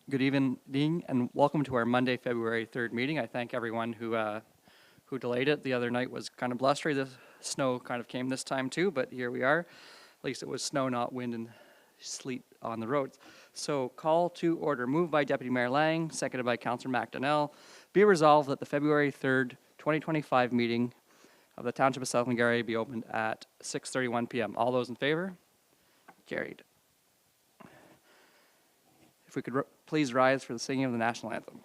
Good evening and welcome to our Monday, February 3rd meeting. I thank everyone who delayed it. The other night was kind of blustery. The snow kind of came this time too, but here we are. At least it was snow, not wind and sleet on the roads. So call to order. Moved by Deputy Mayor Lang, seconded by Councillor McDonnell. Be resolved that the February 3rd, 2025 meeting of the Township of South Glengarry be opened at 6:31 p.m. All those in favor? Carried. If we could please rise for the singing of the national anthem.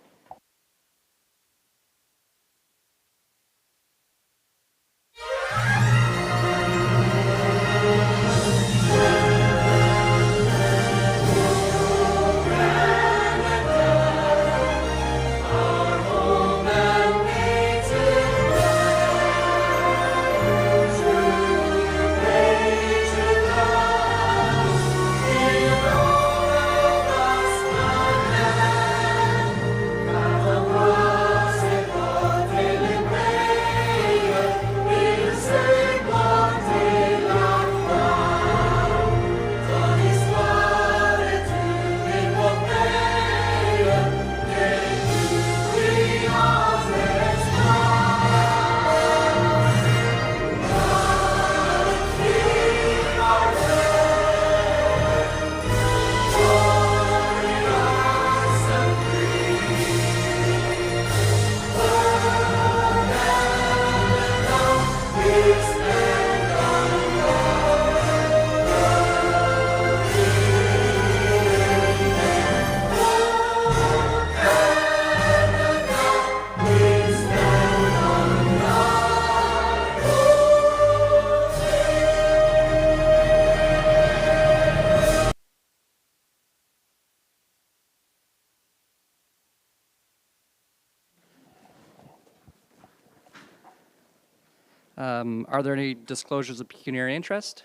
Are there any disclosures of pecuniary interest?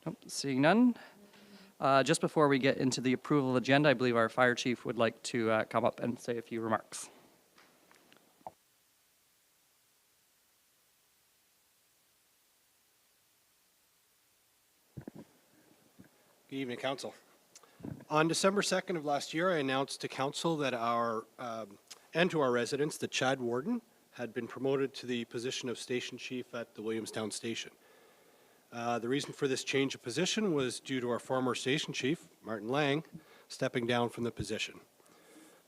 Nope, seeing none. Just before we get into the approval of the agenda, I believe our fire chief would like to come up and say a few remarks. Good evening, Council. On December 2nd of last year, I announced to Council that and to our residents that Chad Warden had been promoted to the position of Station Chief at the Williamstown Station. The reason for this change of position was due to our former Station Chief, Martin Lang, stepping down from the position.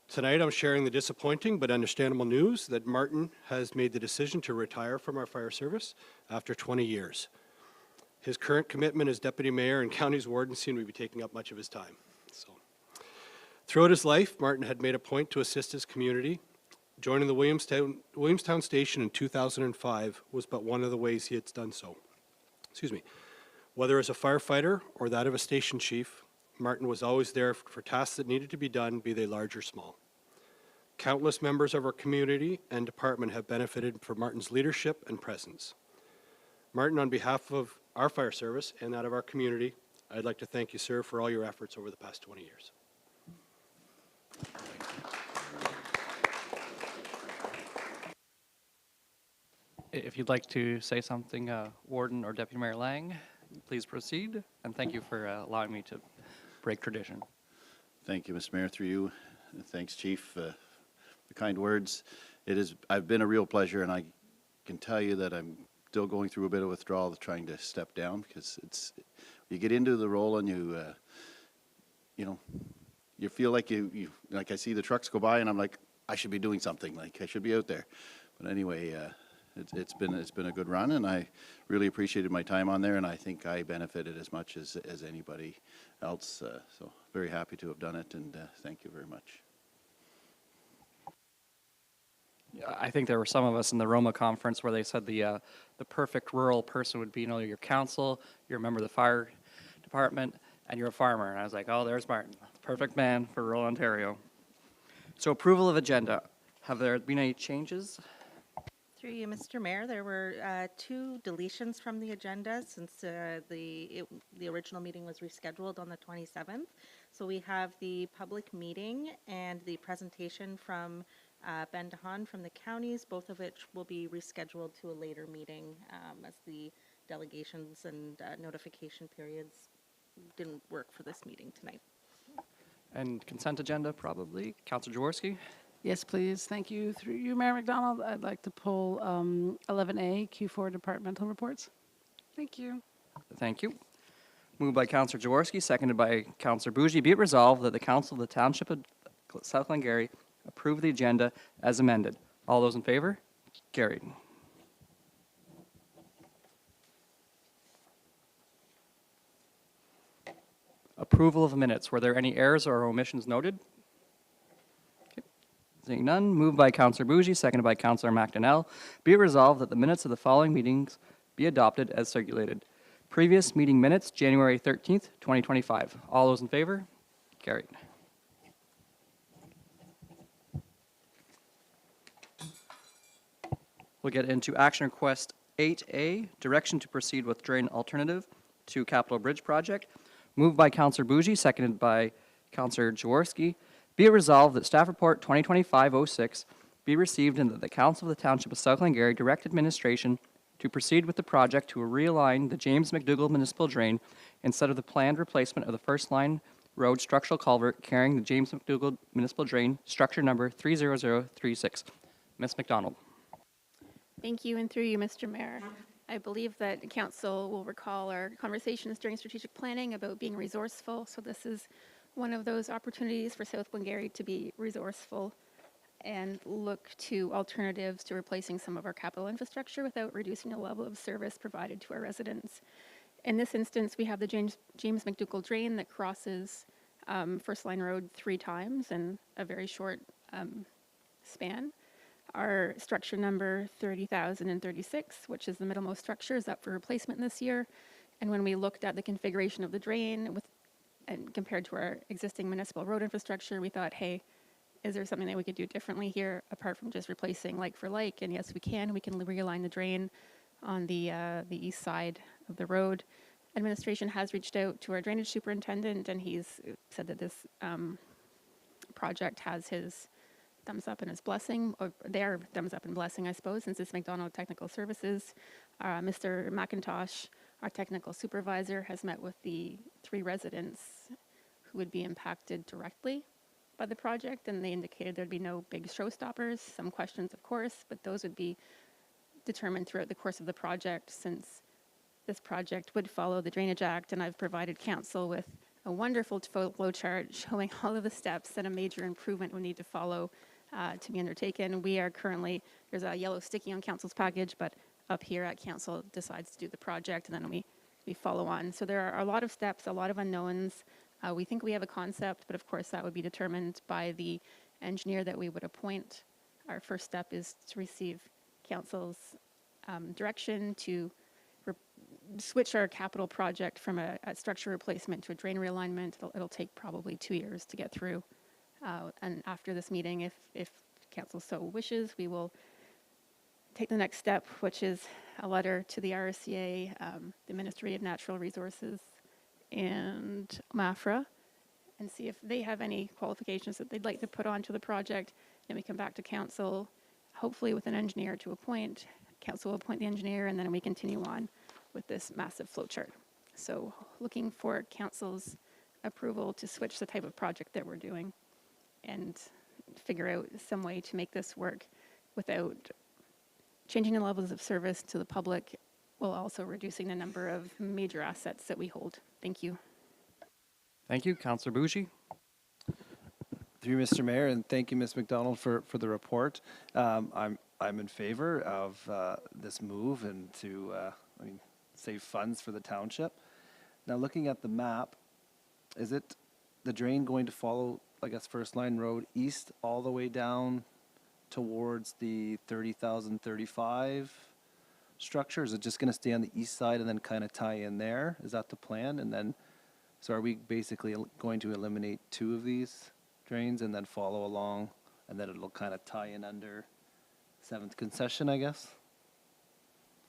Tonight, I'm sharing the disappointing but understandable news that Martin has made the decision to retire from our fire service after 20 years. His current commitment as Deputy Mayor and County's Warden seemed to be taking up much of his time. Throughout his life, Martin had made a point to assist his community. Joining the Williamstown Station in 2005 was but one of the ways he had done so. Whether as a firefighter or that of a station chief, Martin was always there for tasks that needed to be done, be they large or small. Countless members of our community and department have benefited from Martin's leadership and presence. Martin, on behalf of our fire service and that of our community, I'd like to thank you, sir, for all your efforts over the past 20 years. If you'd like to say something, Warden or Deputy Mayor Lang, please proceed. And thank you for allowing me to break tradition. Thank you, Mr. Mayor, through you. Thanks, Chief, for the kind words. I've been a real pleasure, and I can tell you that I'm still going through a bit of withdrawal of trying to step down, because you get into the role and you feel like like I see the trucks go by and I'm like, I should be doing something, like I should be out there. But anyway, it's been a good run, and I really appreciated my time on there, and I think I benefited as much as anybody else. So very happy to have done it, and thank you very much. I think there were some of us in the Roma conference where they said the perfect rural person would be, your council, you're a member of the fire department, and you're a farmer. And I was like, oh, there's Martin, perfect man for rural Ontario. So approval of agenda. Have there been any changes? Through you, Mr. Mayor, there were two deletions from the agenda since the original meeting was rescheduled on the 27th. So we have the public meeting and the presentation from Ben DeHaan from the counties, both of which will be rescheduled to a later meeting as the delegations and notification periods didn't work for this meeting tonight. And consent agenda, probably. Counselor Jaworski? Yes, please. Thank you. Through you, Mayor McDonald, I'd like to pull 11A, Q4 departmental reports. Thank you. Thank you. Moved by Counselor Jaworski, seconded by Counselor Bougie. Be it resolved that the Council of the Township of South Glengarry approve the agenda as amended. All those in favor? Carried. Approval of minutes. Were there any errors or omissions noted? Okay. Seeing none, moved by Counselor Bougie, seconded by Counselor McDonnell. Be it resolved that the minutes of the following meetings be adopted as circulated. Previous meeting minutes, January 13th, 2025. All those in favor? Carried. We'll get into action request 8A, direction to proceed with drain alternative to Capital Bridge project. Moved by Counselor Bougie, seconded by Counselor Jaworski. Be it resolved that staff report 2025-06 be received and that the Council of the Township of South Glengarry direct administration to proceed with the project to realign the James McDougall Municipal Drain instead of the planned replacement of the First Line Road structural culvert carrying the James McDougall Municipal Drain, structure number 30036. Ms. McDonald. Thank you, and through you, Mr. Mayor. I believe that council will recall our conversations during strategic planning about being resourceful. So this is one of those opportunities for South Glengarry to be resourceful and look to alternatives to replacing some of our capital infrastructure without reducing the level of service provided to our residents. In this instance, we have the James McDougall Drain that crosses First Line Road 3 times in a very short span. Our structure number 30,036, which is the middlemost structure, is up for replacement this year. And when we looked at the configuration of the drain and compared to our existing municipal road infrastructure, we thought, hey, is there something that we could do differently here apart from just replacing like for like? And yes, we can. We can realign the drain on the east side of the road. Administration has reached out to our drainage superintendent, and he's said that this project has his thumbs up and his blessing, or their thumbs up and blessing, I suppose, since it's McDonald Technical Services. Mr. McIntosh, our technical supervisor, has met with the 3 residents who would be impacted directly by the project, and they indicated there'd be no big showstoppers, some questions, of course, but those would be determined throughout the course of the project, since this project would follow the Drainage Act, and I've provided council with a wonderful flow chart showing all of the steps that a major improvement would need to follow to be undertaken. We are currently, there's a yellow sticky on council's package, but up here at council decides to do the project, and then we follow on. So there are a lot of steps, a lot of unknowns. We think we have a concept, but of course that would be determined by the engineer that we would appoint. Our first step is to receive council's direction to switch our capital project from a structure replacement to a drain realignment. It'll take probably 2 years to get through. And after this meeting, if council so wishes, we will take the next step, which is a letter to the RSCA, the Ministry of Natural Resources, and MAFRA, and see if they have any qualifications that they'd like to put onto the project. Then we come back to council, hopefully with an engineer to appoint. Council will appoint the engineer, and then we continue on with this massive flowchart. So looking for council's approval to switch the type of project that we're doing and figure out some way to make this work without changing the levels of service to the public, while also reducing the number of major assets that we hold. Thank you. Thank you. Counselor Bougie. Through you, Mr. Mayor, and thank you, Ms. McDonald, for the report. I'm in favor of this move and to save funds for the township. Now, looking at the map, is it the drain going to follow, I guess, First Line Road east all the way down towards the 30,035 structure? Is it just going to stay on the east side and then kind of tie in there? Is that the plan? And then, so are we basically going to eliminate 2 of these drains and then follow along, and then it'll kind of tie in under 7th concession, I guess?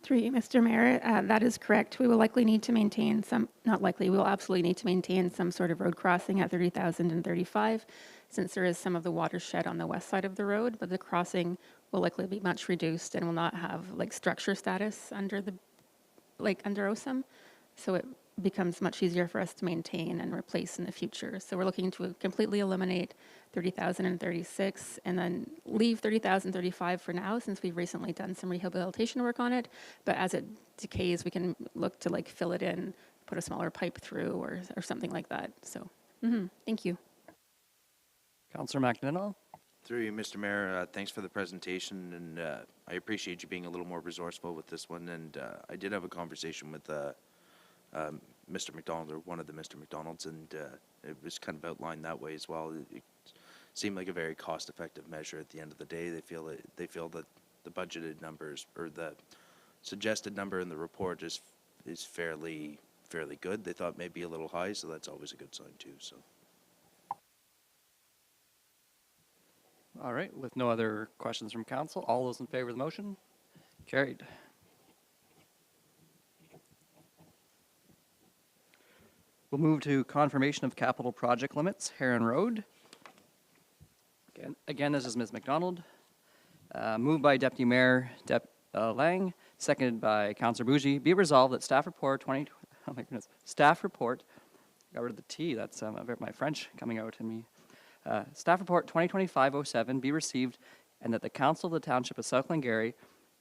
Through you, Mr. Mayor, that is correct. We will likely need to maintain some, not likely, we will absolutely need to maintain some sort of road crossing at 30,035, since there is some of the watershed on the west side of the road, but the crossing will likely be much reduced and will not have like structure status under the, like under OSAM. So becomes much easier for us to maintain and replace in the future. So we're looking to completely eliminate 30,036 and then leave 30,035 for now, since we've recently done some rehabilitation work on it. But as it decays, we can look to like fill it in, put a smaller pipe through or something like that. So, thank you. Councillor McDonnell? Through you, Mr. Mayor, thanks for the presentation, and I appreciate you being a little more resourceful with this one. And I did have a conversation with Mr. McDonald, or one of the Mr. McDonalds, and it was kind of outlined that way as well. It seemed like a very cost-effective measure at the end of the day. They feel that the budgeted numbers, or the suggested number in the report, is fairly good. They thought maybe a little high, so that's always a good sign too. So. All right, with no other questions from council, all those in favor of the motion? Carried. We'll move to confirmation of capital project limits, Heron Road. Again, this is Ms. McDonald. Moved by Deputy Mayor Lang, seconded by Councillor Bougie. Be it resolved that staff report staff report, got rid of the T, that's my French coming out in me. Staff report 2025-07 be received, and that the Council of the Township of South Glengarry,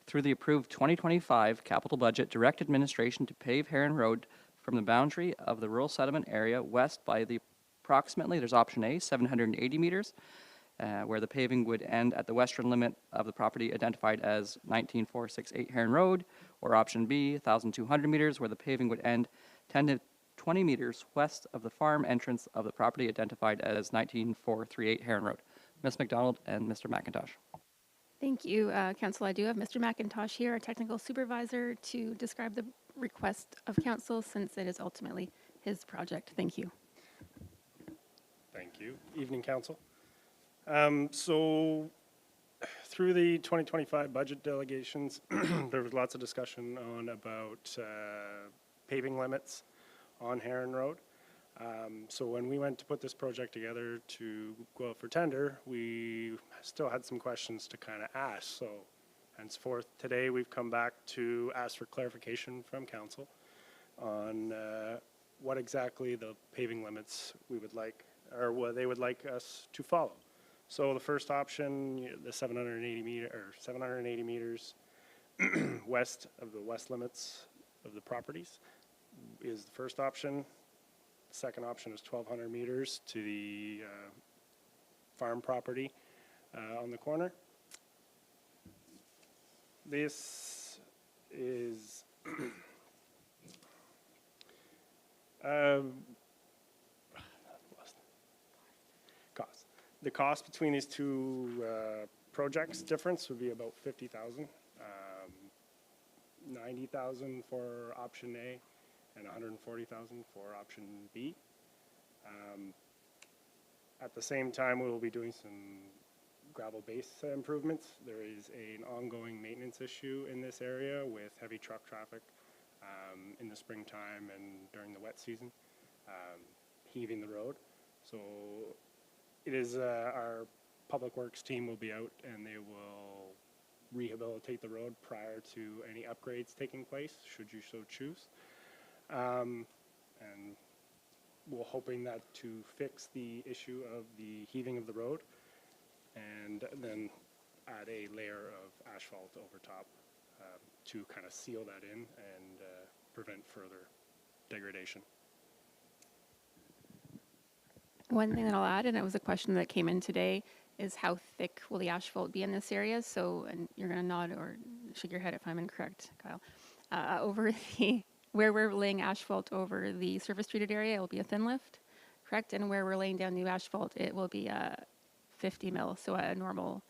through the approved 2025 capital budget, direct administration to pave Heron Road from the boundary of the rural settlement area west by the approximately, there's option A, 780 meters, where the paving would end at the western limit of the property identified as 19468 Heron Road, or option B, 1,200 meters, where the paving would end 10 to 20 meters west of the farm entrance of the property identified as 19438 Heron Road. Ms. McDonald and Mr. McIntosh. Thank you, Council. I do have Mr. McIntosh here, our technical supervisor, to describe the request of council, since it is ultimately his project. Thank you. Thank you. Evening, Council. So through the 2025 budget delegations, there was lots of discussion about paving limits on Heron Road. So when we went to put this project together to go out for tender, we still had some questions to kind of ask. So henceforth, today we've come back to ask for clarification from council on what exactly the paving limits we would like, or what they would like us to follow. So the first option, the 780 meters west of the west limits of the properties, is the first option. Second option is 1,200 meters to the farm property on the corner. This is cost. The cost between these two projects difference would be about 50,000, 90,000 for option A, and 140,000 for option B. At the same time, we will be doing some gravel base improvements. There is an ongoing maintenance issue in this area with heavy truck traffic in the springtime and during the wet season, heaving the road. So it is our public works team will be out, and they will rehabilitate the road prior to any upgrades taking place, should you so choose. And we're hoping that to fix the issue of the heaving of the road, and then add a layer of asphalt over top to kind of seal that in and prevent further degradation. One thing that I'll add, and it was a question that came in today, is how thick will the asphalt be in this area? So, and you're going to nod or shake your head if I'm incorrect, Kyle. Where we're laying asphalt over the surface treated area, it will be a thin lift, correct? And where we're laying down new asphalt, it will be a 50 mil, so a normal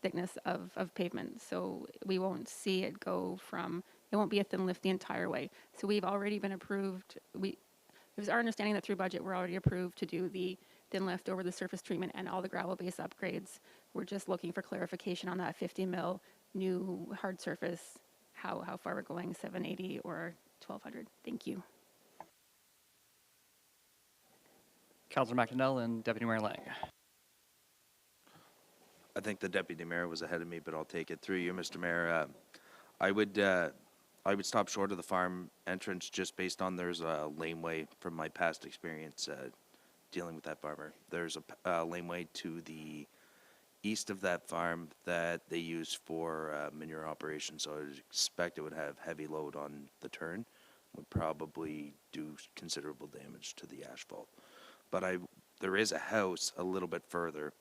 thickness of pavement. So we won't see it go from, it won't be a thin lift the entire way. So we've already been approved. It was our understanding that through budget, we're already approved to do the thin lift over the surface treatment and all the gravel base upgrades. We're just looking for clarification on that 50 mil new hard surface, how far we're going, 780 or 1,200. Thank you. Councillor McIntosh and Deputy Mayor Lang. I think the deputy mayor was ahead of me, but I'll take it through you, Mr. Mayor. I would I would stop short of the farm entrance just based on there's a laneway from my past experience dealing with that farmer. There's a laneway to the east of that farm that they use for manure operations, so I would expect it would have heavy load on the turn, would probably do considerable damage to the asphalt. But there is a house a little bit further,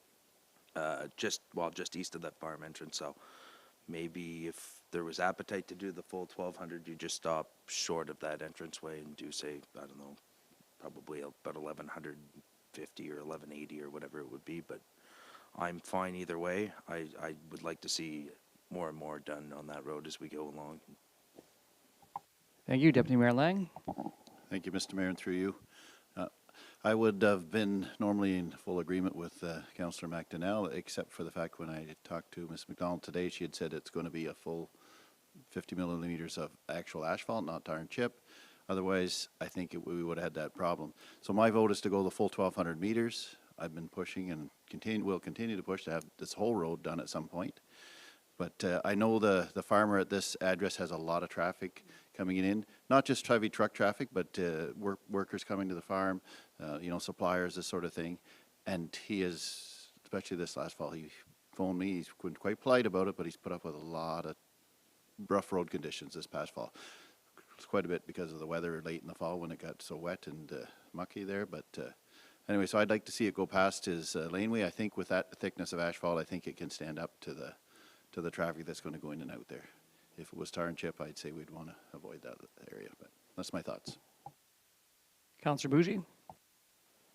just east of that farm entrance, so maybe if there was appetite to do the full 1,200, you just stop short of that entranceway and do, say, I don't know, probably about 1,150 or 1,180 or whatever it would be, but I'm fine either way. I would like to see more and more done on that road as we go along. Thank you, Deputy Mayor Lang. Thank you, Mr. Mayor, and through you. I would have been normally in full agreement with Councillor McDonnell, except for the fact when I talked to Ms. McDonald today, she had said it's going to be a full 50 millimeters of actual asphalt, not tar and chip. Otherwise, I think we would have had that problem. So my vote is to go the full 1,200 meters. I've been pushing and will continue to push to have this whole road done at some point. But I know the farmer at this address has a lot of traffic coming in, not just heavy truck traffic, but workers coming to the farm, suppliers, this sort of thing. And he is, especially this last fall, he phoned me. He's been quite polite about it, but he's put up with a lot of rough road conditions this past fall. It's quite a bit because of the weather late in the fall when it got so wet and mucky there. But anyway, so I'd like to see it go past his laneway. I think with that thickness of asphalt, I think it can stand up to the traffic that's going to go in and out there. If it was tar and chip, I'd say we'd want to avoid that area, but that's my thoughts. Councillor Bougie.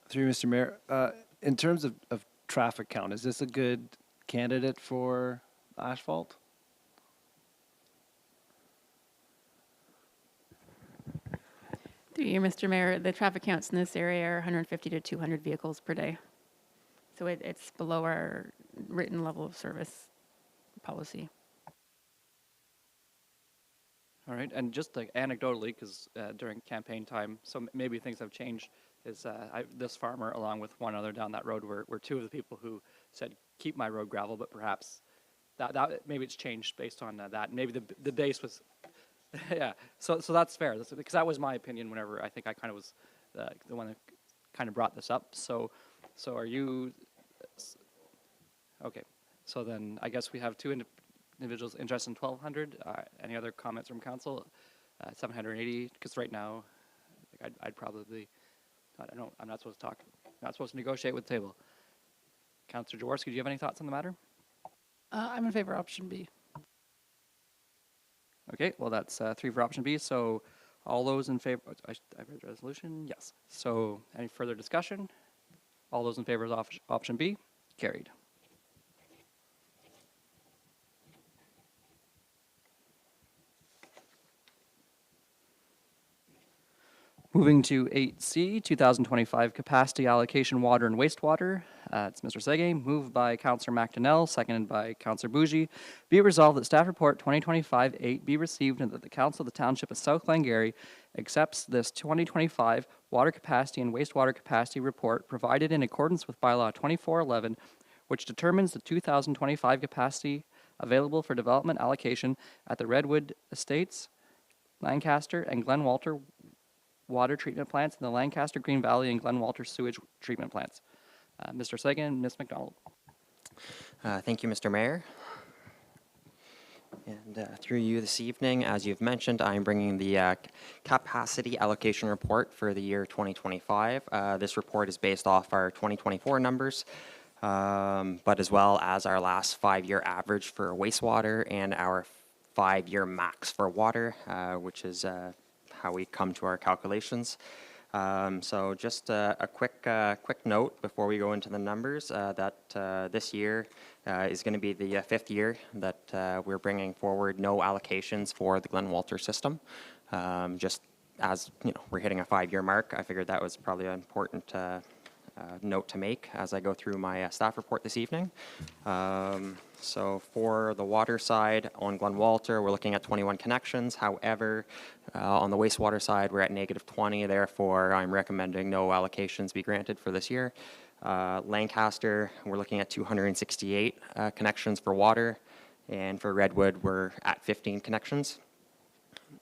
Through you, Mr. Mayor, in terms of traffic count, is this a good candidate for asphalt? Through you, Mr. Mayor, the traffic counts in this area are 150 to 200 vehicles per day. So it's below our written level of service policy. All right, and just like anecdotally, because during campaign time, so maybe things have changed, is this farmer, along with one other down that road, were two of the people who said, keep my road gravel, but perhaps that maybe it's changed based on that. Maybe the base was, yeah, so that's fair, because that was my opinion whenever I think I kind of was the one that kind of brought this up. So are you, okay, so then I guess we have two individuals interested in 1,200. Any other comments from council? 780, because right now, I'd probably, I don't know, I'm not supposed to talk, not supposed to negotiate with the table. Councillor Jaworski, do you have any thoughts on the matter? I'm in favor of option B. Okay, well, that's 3 for option B. So all those in favor, I read the resolution, yes. So any further discussion? All those in favor of option B? Carried. Moving to 8C, 2025 Capacity Allocation Water and Wastewater. It's Mr. Sege, moved by Councillor McDonnell, seconded by Councillor Bougie. Be it resolved that Staff Report 2025-8 be received and that the Council of the Township of South Glengarry accepts this 2025 Water Capacity and Wastewater Capacity Report provided in accordance with Bylaw 2411, which determines the 2025 capacity available for development allocation at the Redwood Estates, Lancaster, and Glen Walter water treatment plants in the Lancaster, Green Valley, and Glen Walter sewage treatment plants. Mr. Sagan, Ms. McDonald. Thank you, Mr. Mayor. And through you this evening, as you've mentioned, I'm bringing the capacity allocation report for the year 2025. This report is based off our 2024 numbers, but as well as our last 5-year average for wastewater and our 5-year max for water, which is how we come to our calculations. So just a quick note before we go into the numbers that this year is going to be the 5th year that we're bringing forward no allocations for the Glen Walter system. Just as you know, we're hitting a 5-year mark, I figured that was probably an important note to make as I go through my staff report this evening. So for the water side on Glen Walter, we're looking at 21 connections. However, on the wastewater side, we're at -20. Therefore, I'm recommending no allocations be granted for this year. Lancaster, we're looking at 268 connections for water. And for Redwood, we're at 15 connections.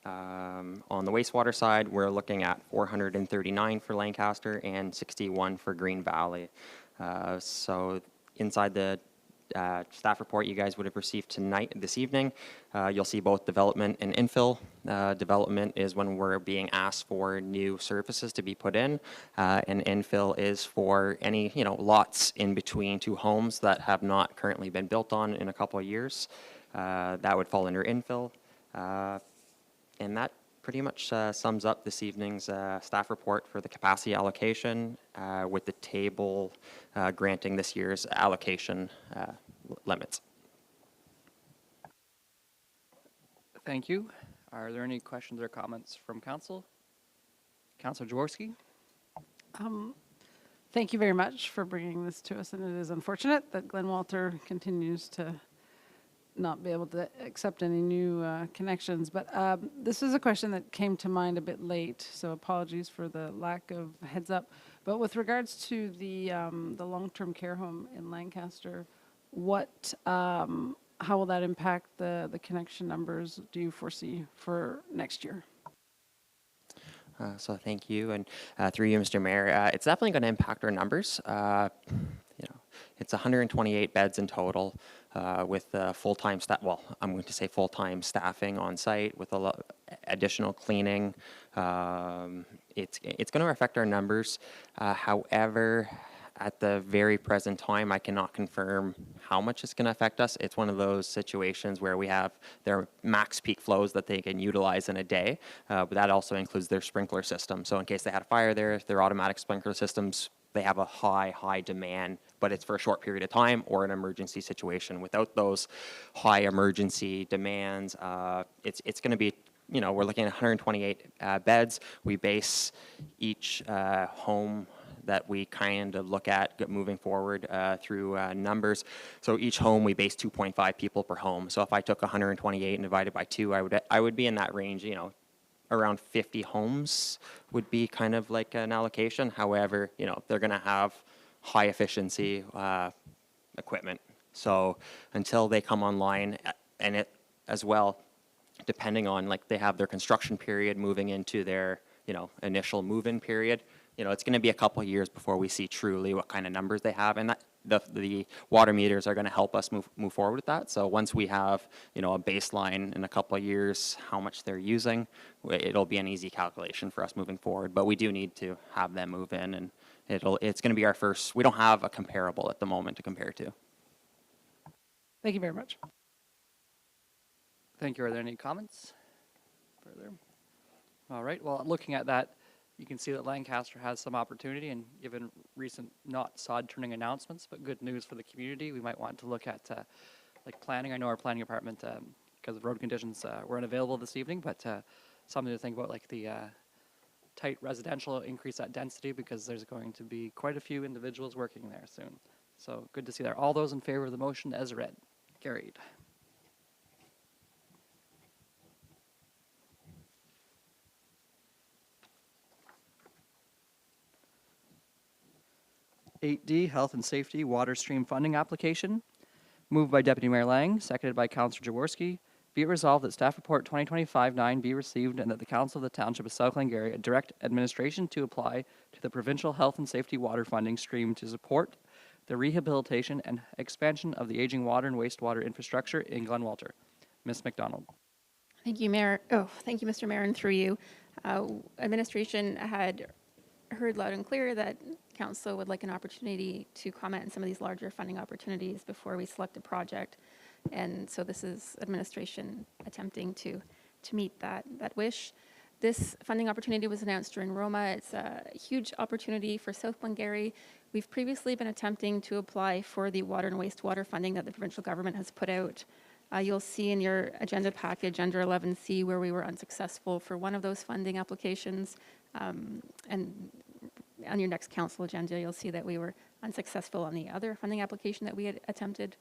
On the wastewater side, we're looking at 439 for Lancaster and 61 for Green Valley. So inside the staff report you guys would have received this evening, you'll see both development and infill. Development is when we're being asked for new services to be put in, and infill is for any lots in between two homes that have not currently been built on in a couple of years. That would fall under infill. And that pretty much sums up this evening's staff report for the capacity allocation, with the table granting this year's allocation limits. Thank you. Are there any questions or comments from council? Councilor Jaworski? Thank you very much for bringing this to us, and it is unfortunate that Glen Walter continues to not be able to accept any new connections. But this is a question that came to mind a bit late, so apologies for the lack of heads up. But with regards to the long-term care home in Lancaster, how will that impact the connection numbers do you foresee for next year? So thank you, and through you, Mr. Mayor, it's definitely going to impact our numbers. It's 128 beds in total, with full-time staff. Well, I'm going to say full-time staffing on site with a lot additional cleaning. It's going to affect our numbers. However, at the very present time, I cannot confirm how much it's going to affect us. It's one of those situations where we have their max peak flows that they can utilize in a day, but that also includes their sprinkler system. So in case they had a fire there, their automatic sprinkler systems, they have a high demand, but it's for a short period of time or an emergency situation. Without those high emergency demands, it's going to be, we're looking at 128 beds. We base each home that we kind of look at moving forward through numbers. So each home we base 2.5 people per home. So if I took 128 and divided by 2, I would be in that range. Around 50 homes would be kind of like an allocation. However, they're going to have high efficiency equipment. So until they come online, and it as well, depending on they have their construction period moving into their initial move-in period. It's going to be a couple of years before we see truly what kind of numbers they have, and that the water meters are going to help us move forward with that. So once we have a baseline in a couple of years, how much they're using, it'll be an easy calculation for us moving forward. But we do need to have them move in, and it's going to be our first. We don't have a comparable at the moment to compare to. Thank you very much. Thank you. Are there any comments further? All right. Well, looking at that, you can see that Lancaster has some opportunity, and given recent not sod-turning announcements, but good news for the community, we might want to look at planning. I know our planning department, because of road conditions, were unavailable this evening, but something to think about, the tight residential, increase that density, because there's going to be quite a few individuals working there soon. So good to see there. All those in favor of the motion as read? Carried. (8D) Health and Safety Water Stream Funding Application. Moved by Deputy Mayor Lang, seconded by Councillor Jaworski. Be it resolved that Staff Report 2025-9 be received and that the Council of the Township of South Glengarry direct administration to apply to the Provincial Health and Safety Water Funding Stream to support the rehabilitation and expansion of the aging water and wastewater infrastructure in Glen Walter. Ms. McDonald. Thank you, Mayor. Thank you, Mr. Mayor, and through you. Administration had heard loud and clear that Council would like an opportunity to comment on some of these larger funding opportunities before we select a project. And so this is administration attempting to meet that wish. This funding opportunity was announced during Roma. It's a huge opportunity for South Glengarry. We've previously been attempting to apply for the water and wastewater funding that the provincial government has put out. You'll see in your agenda package under 11C where we were unsuccessful for one of those funding applications. And on your next council agenda, you'll see that we were unsuccessful on the other funding application that we had attempted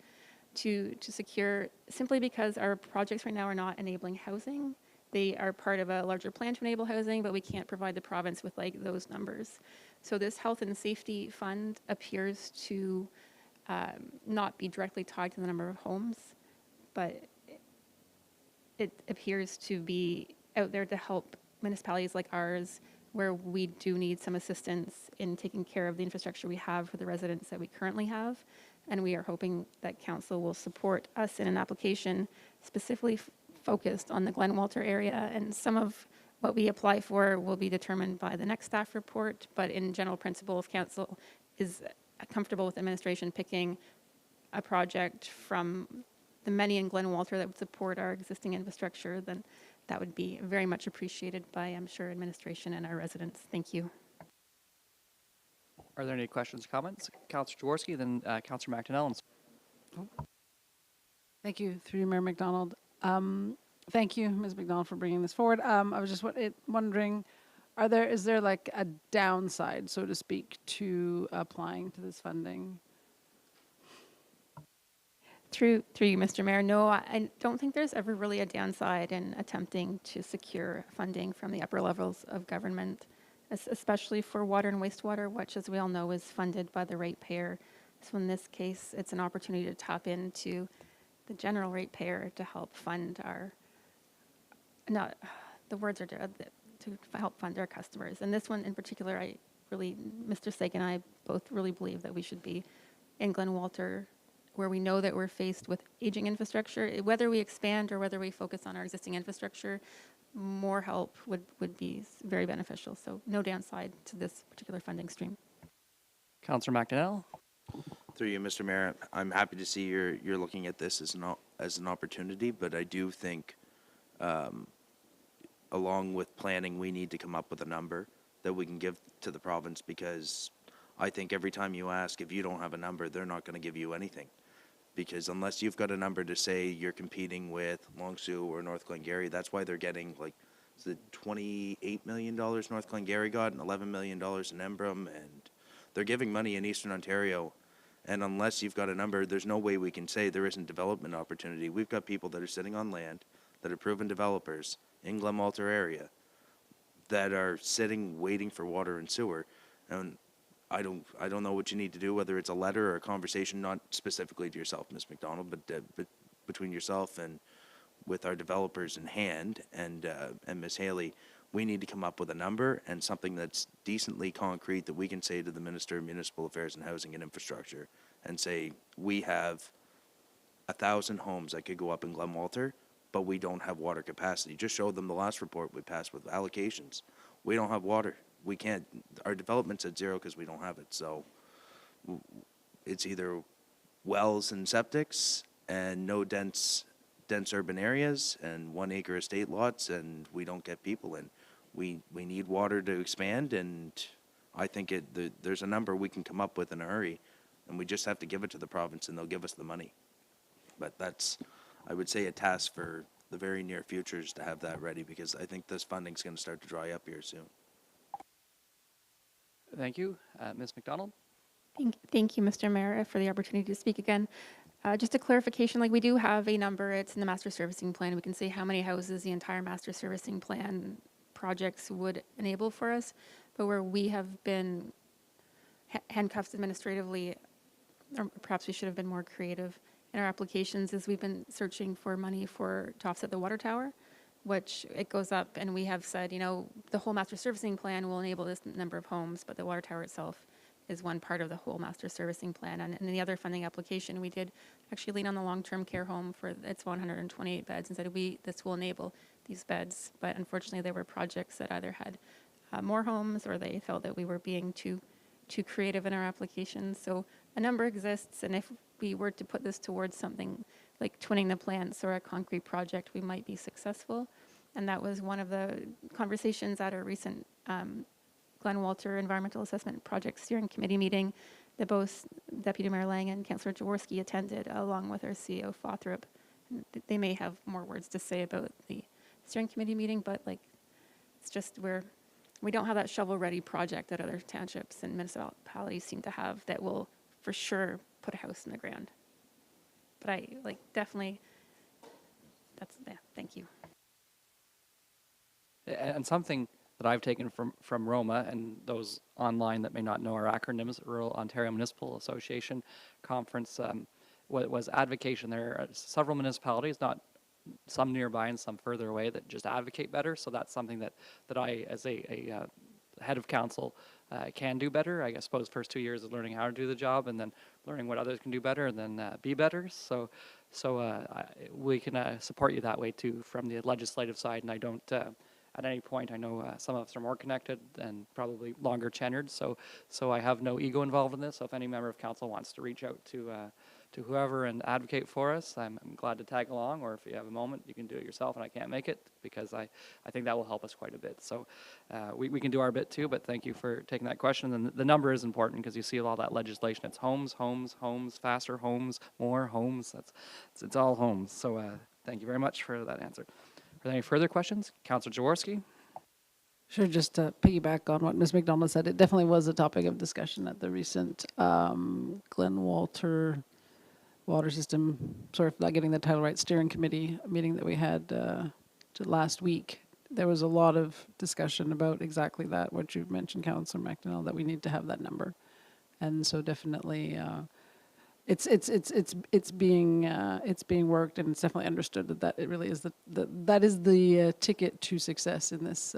to secure, simply because our projects right now are not enabling housing. They are part of a larger plan to enable housing, but we can't provide the province with those numbers. So this health and safety fund appears to not be directly tied to the number of homes, but it appears to be out there to help municipalities like ours where we do need some assistance in taking care of the infrastructure we have for the residents that we currently have. And we are hoping that council will support us in an application specifically focused on the Glen Walter area. And some of what we apply for will be determined by the next staff report. But in general principle, if council is comfortable with administration picking a project from the many in Glen Walter that would support our existing infrastructure, then that would be very much appreciated by, I'm sure, administration and our residents. Thank you. Are there any questions, comments? Councillor Jaworski, then Councillor McDonnell. Thank you, through you, Mayor McDonald. Thank you, Ms. McDonald, for bringing this forward. I was just wondering, is there like a downside, so to speak, to applying to this funding? Through you, Mr. Mayor, no, I don't think there's ever really a downside in attempting to secure funding from the upper levels of government, especially for water and wastewater, which, as we all know, is funded by the ratepayer. So in this case, it's an opportunity to tap into the general ratepayer to help fund to help fund our customers. And this one in particular, Mr. Sake and I both really believe that we should be in Glen Walter, where we know that we're faced with aging infrastructure. Whether we expand or whether we focus on our existing infrastructure, more help would be very beneficial. So no downside to this particular funding stream. Councillor McDonnell. Through you, Mr. Mayor, I'm happy to see you're looking at this as an opportunity, but I do think, along with planning, we need to come up with a number that we can give to the province, because I think every time you ask, if you don't have a number, they're not going to give you anything. Because unless you've got a number to say you're competing with Long Sault or North Glengarry, that's why they're getting is it $28 million North Glengarry got and $11 million in Embrun, and they're giving money in Eastern Ontario. And unless you've got a number, there's no way we can say there isn't development opportunity. We've got people that are sitting on land that are proven developers in Glen Walter area that are sitting waiting for water and sewer. And I don't know what you need to do, whether it's a letter or a conversation, not specifically to yourself, Ms. McDonald, but between yourself and with our developers in hand and Ms. Haley, we need to come up with a number and something that's decently concrete that we can say to the Minister of Municipal Affairs and Housing and Infrastructure and say, we have 1,000 homes that could go up in Glen Walter, but we don't have water capacity. Just show them the last report we passed with allocations. We don't have water. We can't, our development's at zero because we don't have it. So it's either wells and septics and no dense urban areas and 1 acre estate lots, and we don't get people in. We need water to expand, and I think there's a number we can come up with in a hurry, and we just have to give it to the province and they'll give us the money. But that's, I would say, a task for the very near future is to have that ready, because I think this funding's going to start to dry up here soon. Thank you. Ms. McDonald. Thank you, Mr. Mayor, for the opportunity to speak again. Just a clarification, we do have a number, it's in the master servicing plan. We can say how many houses the entire master servicing plan projects would enable for us, but where we have been handcuffed administratively, or perhaps we should have been more creative in our applications, is we've been searching for money to offset the water tower, which it goes up, and we have said, the whole master servicing plan will enable this number of homes, but the water tower itself is one part of the whole master servicing plan. And in the other funding application, we did actually lean on the long-term care home for its 128 beds and said, this will enable these beds. But unfortunately, there were projects that either had more homes or they felt that we were being too creative in our applications. So a number exists, and if we were to put this towards something like twinning the plants or a concrete project, we might be successful. And that was one of the conversations at our recent Glen Walter Environmental Assessment Project Steering Committee meeting that both Deputy Mayor Lang and Councillor Jaworski attended, along with our CEO Fothrop. And they may have more words to say about the steering committee meeting, but it's just we don't have that shovel-ready project that other townships and municipalities seem to have that will for sure put a house in the ground. But I definitely, thank you. And something that I've taken from Roma, and those online that may not know our acronyms, Rural Ontario Municipal Association Conference, was advocation. There are several municipalities, not some nearby and some further away that just advocate better. So that's something that I, as a head of council, can do better. I guess suppose first 2 years is learning how to do the job, and then learning what others can do better, and then be better. So we can support you that way too from the legislative side. And I don't at any point, I know some of us are more connected and probably longer tenured. So I have no ego involved in this. So if any member of council wants to reach out to whoever and advocate for us, I'm glad to tag along, or if you have a moment, you can do it yourself and I can't make it, because I think that will help us quite a bit. So we can do our bit too, but thank you for taking that question. And the number is important because you see all that legislation. It's homes, homes, homes, faster homes, more homes. It's all homes. So thank you very much for that answer. Are there any further questions? Councillor Jaworski? Sure, just to piggyback on what Ms. McDonald said, it definitely was a topic of discussion at the recent Glen Walter Water System, sorry for not getting the title right, steering committee meeting that we had last week. There was a lot of discussion about exactly that, what you mentioned, Councillor McDonald, that we need to have that number. And so definitely it's being worked, and it's definitely understood that it really is that is the ticket to success in this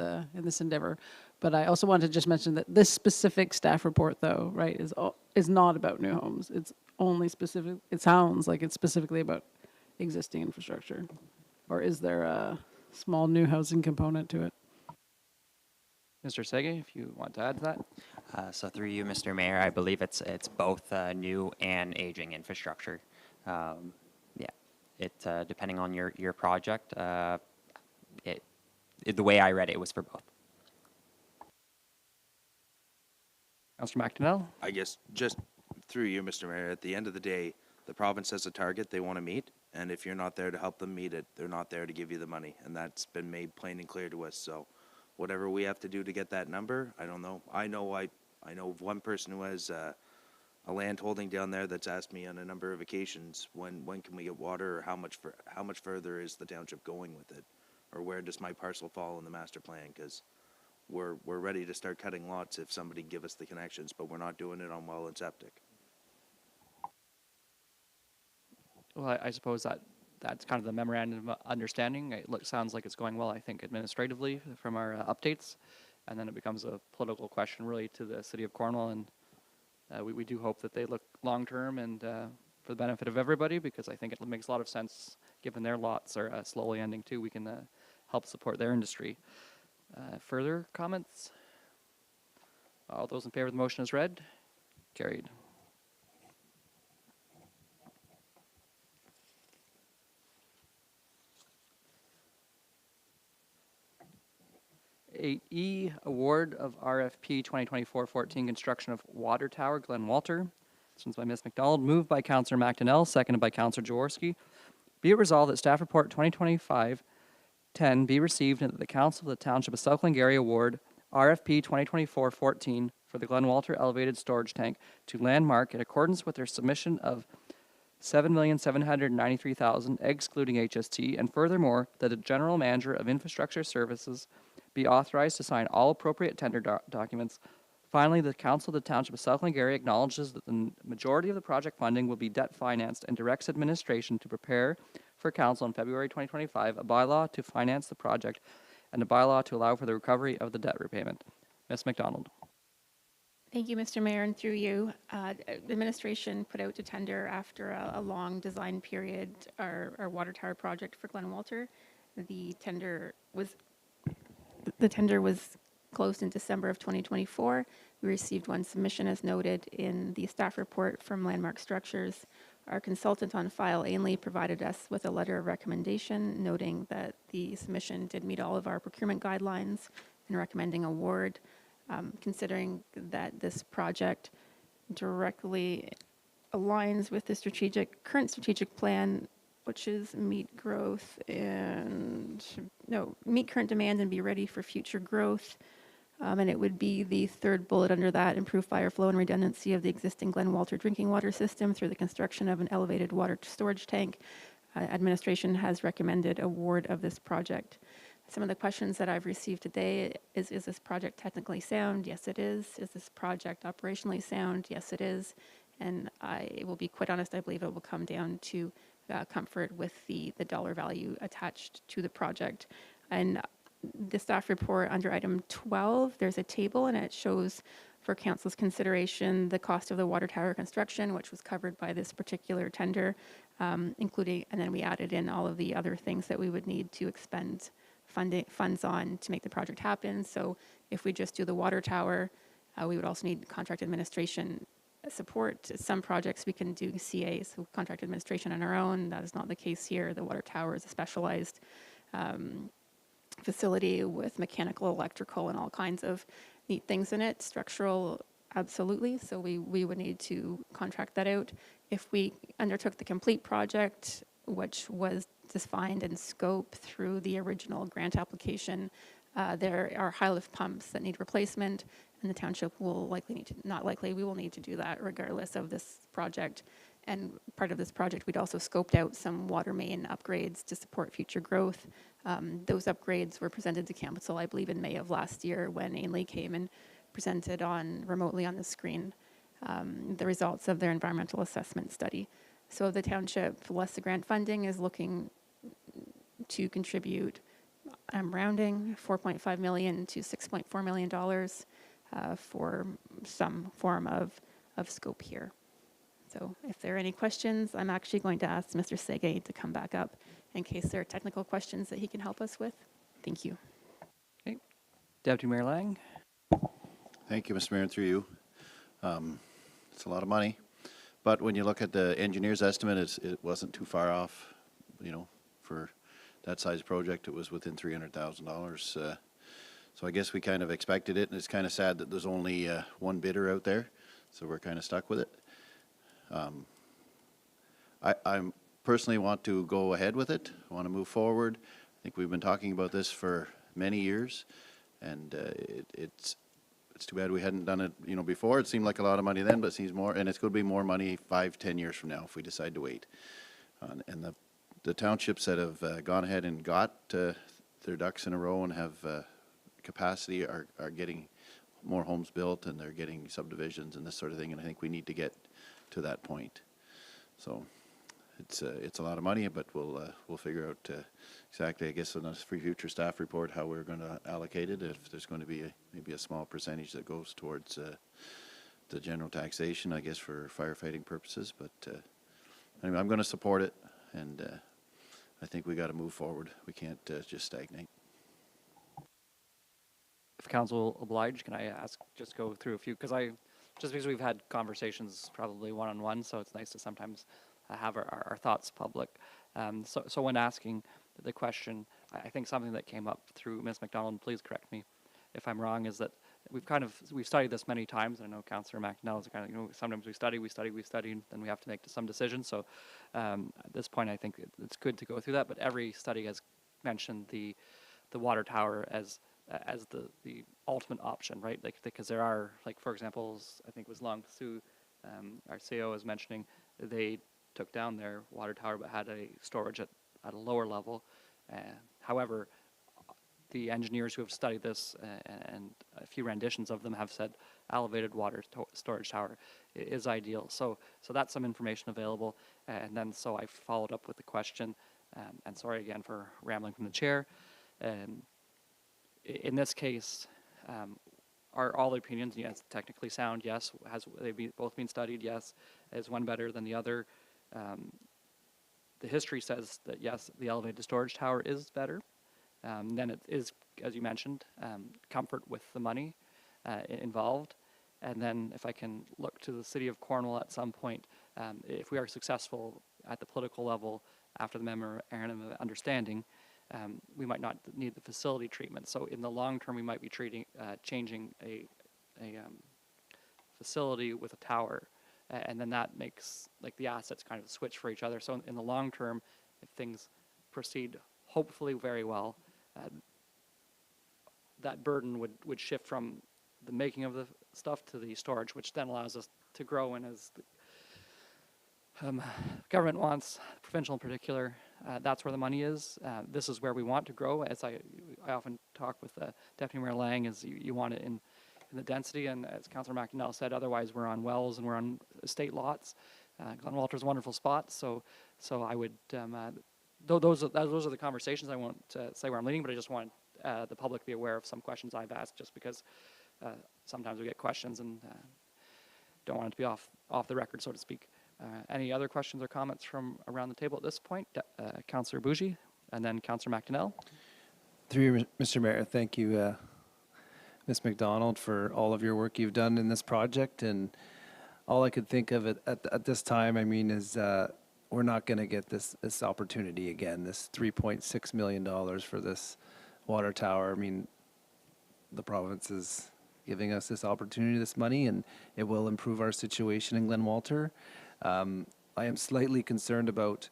endeavor. But I also wanted to just mention that this specific staff report, though, right, is not about new homes. It's only specific. It sounds like it's specifically about existing infrastructure, or is there a small new housing component to it? Mr. Sege, if you want to add to that. So through you, Mr. Mayor, I believe it's both new and aging infrastructure. Yeah, it depending on your project, the way I read it was for both. Councillor McDonnell? I guess just through you, Mr. Mayor, at the end of the day, the province has a target they want to meet, and if you're not there to help them meet it, they're not there to give you the money, and that's been made plain and clear to us. So whatever we have to do to get that number, I don't know. I know of one person who has a land holding down there that's asked me on a number of occasions, when can we get water, or how much further is the township going with it, or where does my parcel fall in the master plan? Because we're ready to start cutting lots if somebody give us the connections, but we're not doing it on well and septic. Well, I suppose that's kind of the memorandum of understanding. It sounds like it's going well, I think, administratively from our updates. And then it becomes a political question really to the city of Cornwall. And we do hope that they look long-term and for the benefit of everybody, because I think it makes a lot of sense given their lots are slowly ending too. We can help support their industry. Further comments? All those in favor of the motion as read? Carried. 8E, award of RFP 2024-14, construction of water tower, Glen Walter. This one's by Ms. McDonald, moved by Councillor McDonnell, seconded by Councillor Jaworski. Be it resolved that staff report 2025-10 be received, and that the Council of the Township of South Glengarry award RFP 2024-14 for the Glen Walter elevated storage tank to Landmark in accordance with their submission of $7,793,000 excluding HST, and furthermore that the General Manager of Infrastructure Services be authorized to sign all appropriate tender documents. Finally, the Council of the Township of South Glengarry acknowledges that the majority of the project funding will be debt financed and directs administration to prepare for Council in February 2025 a bylaw to finance the project and a bylaw to allow for the recovery of the debt repayment. Ms. McDonald. Thank you, Mr. Mayor, and through you. Administration put out to tender after a long design period our water tower project for Glen Walter. The tender was closed in December of 2024. We received one submission as noted in the staff report from Landmark Structures. Our consultant on file, Ainley, provided us with a letter of recommendation noting that the submission did meet all of our procurement guidelines and recommending award. Considering that this project directly aligns with the current strategic plan, which is meet current demand and be ready for future growth. And it would be the third bullet under that, improve fire flow and redundancy of the existing Glen Walter drinking water system through the construction of an elevated water storage tank. Administration has recommended award of this project. Some of the questions that I've received today is this project technically sound? Yes, it is. Is this project operationally sound? Yes, it is. And I will be quite honest, I believe it will come down to comfort with the dollar value attached to the project. And the staff report under item 12, there's a table and it shows for council's consideration the cost of the water tower construction, which was covered by this particular tender, including, and then we added in all of the other things that we would need to expend funds on to make the project happen. So if we just do the water tower, we would also need contract administration support. Some projects we can do CAs, so contract administration on our own. That is not the case here. The water tower is a specialized facility with mechanical, electrical, and all kinds of neat things in it. Structural, absolutely. So we would need to contract that out. If we undertook the complete project, which was defined in scope through the original grant application, there are high lift pumps that need replacement, and the township will likely need to, not likely, we will need to do that regardless of this project. And part of this project, we'd also scoped out some water main upgrades to support future growth. Those upgrades were presented to council, I believe, in May of last year when Ainley came and presented remotely on the screen the results of their environmental assessment study. So the township, less the grant funding, is looking to contribute, I'm rounding, $4.5 million to $6.4 million for some form of scope here. So if there are any questions, I'm actually going to ask Mr. Sege to come back up in case there are technical questions that he can help us with. Thank you. Okay. Deputy Mayor Lang. Thank you, Mr. Mayor, and through you. It's a lot of money, but when you look at the engineer's estimate, it wasn't too far off. You know, for that size project, it was within $300,000. So I guess we kind of expected it, and it's kind of sad that there's only one bidder out there, so we're kind of stuck with it. I personally want to go ahead with it. I want to move forward. I think we've been talking about this for many years, and it's too bad we hadn't done it, you know, before. It seemed like a lot of money then, but it seems more, and it's going to be more money 5-10 years from now if we decide to wait. And the townships that have gone ahead and got their ducks in a row and have capacity are getting more homes built, and they're getting subdivisions and this sort of thing, and I think we need to get to that point. So it's a lot of money, but we'll figure out exactly, I guess, in a future staff report how we're going to allocate it. If there's going to be maybe a small percentage that goes towards the general taxation, I guess, for firefighting purposes. But anyway, I'm going to support it, and I think we got to move forward. We can't just stagnate. If council will oblige, can I just go through a few, just because we've had conversations probably one-on-one, so it's nice to sometimes have our thoughts public. So when asking the question, I think something that came up through Ms. McDonald, please correct me if I'm wrong, is that we've studied this many times. I know Councillor McNell is kind of, sometimes we study, and then we have to make some decisions. So at this point, I think it's good to go through that, but every study has mentioned the water tower as the ultimate option, right? Like, because there are, like, for example, I think it was Long Su, our CEO was mentioning, they took down their water tower but had a storage at a lower level. However, the engineers who have studied this and a few renditions of them have said elevated water storage tower is ideal. So that's some information available. And then so I followed up with the question, and sorry again for rambling from the chair. In this case, are all the opinions, yes, technically sound? Yes. Has they both been studied? Yes. Is one better than the other? The history says that yes, the elevated storage tower is better. Then it is, as you mentioned, comfort with the money involved. And then if I can look to the city of Cornwall at some point, if we are successful at the political level after the memorandum of understanding, we might not need the facility treatment. So in the long term, we might be changing a facility with a tower, and then that makes like the assets kind of switch for each other. So in the long term, if things proceed hopefully very well, that burden would shift from the making of the stuff to the storage, which then allows us to grow. And as the government wants, provincial in particular, that's where the money is. This is where we want to grow. As I often talk with Deputy Mayor Lang, is you want it in the density, and as Councillor McNell said, otherwise we're on wells and we're on estate lots. Glen Walter's a wonderful spot, so I would, those are the conversations. I won't say where I'm leading, but I just want the public to be aware of some questions I've asked, just because sometimes we get questions and don't want it to be off the record, so to speak. Any other questions or comments from around the table at this point? Councillor Bougie, and then Councillor McDonnell. Through you, Mr. Mayor, thank you, Ms. McDonald, for all of your work you've done in this project. And all I could think of at this time, I mean, is we're not going to get this opportunity again, this $3.6 million for this water tower. I mean, the province is giving us this opportunity, this money, and it will improve our situation in Glen Walter. I am slightly concerned about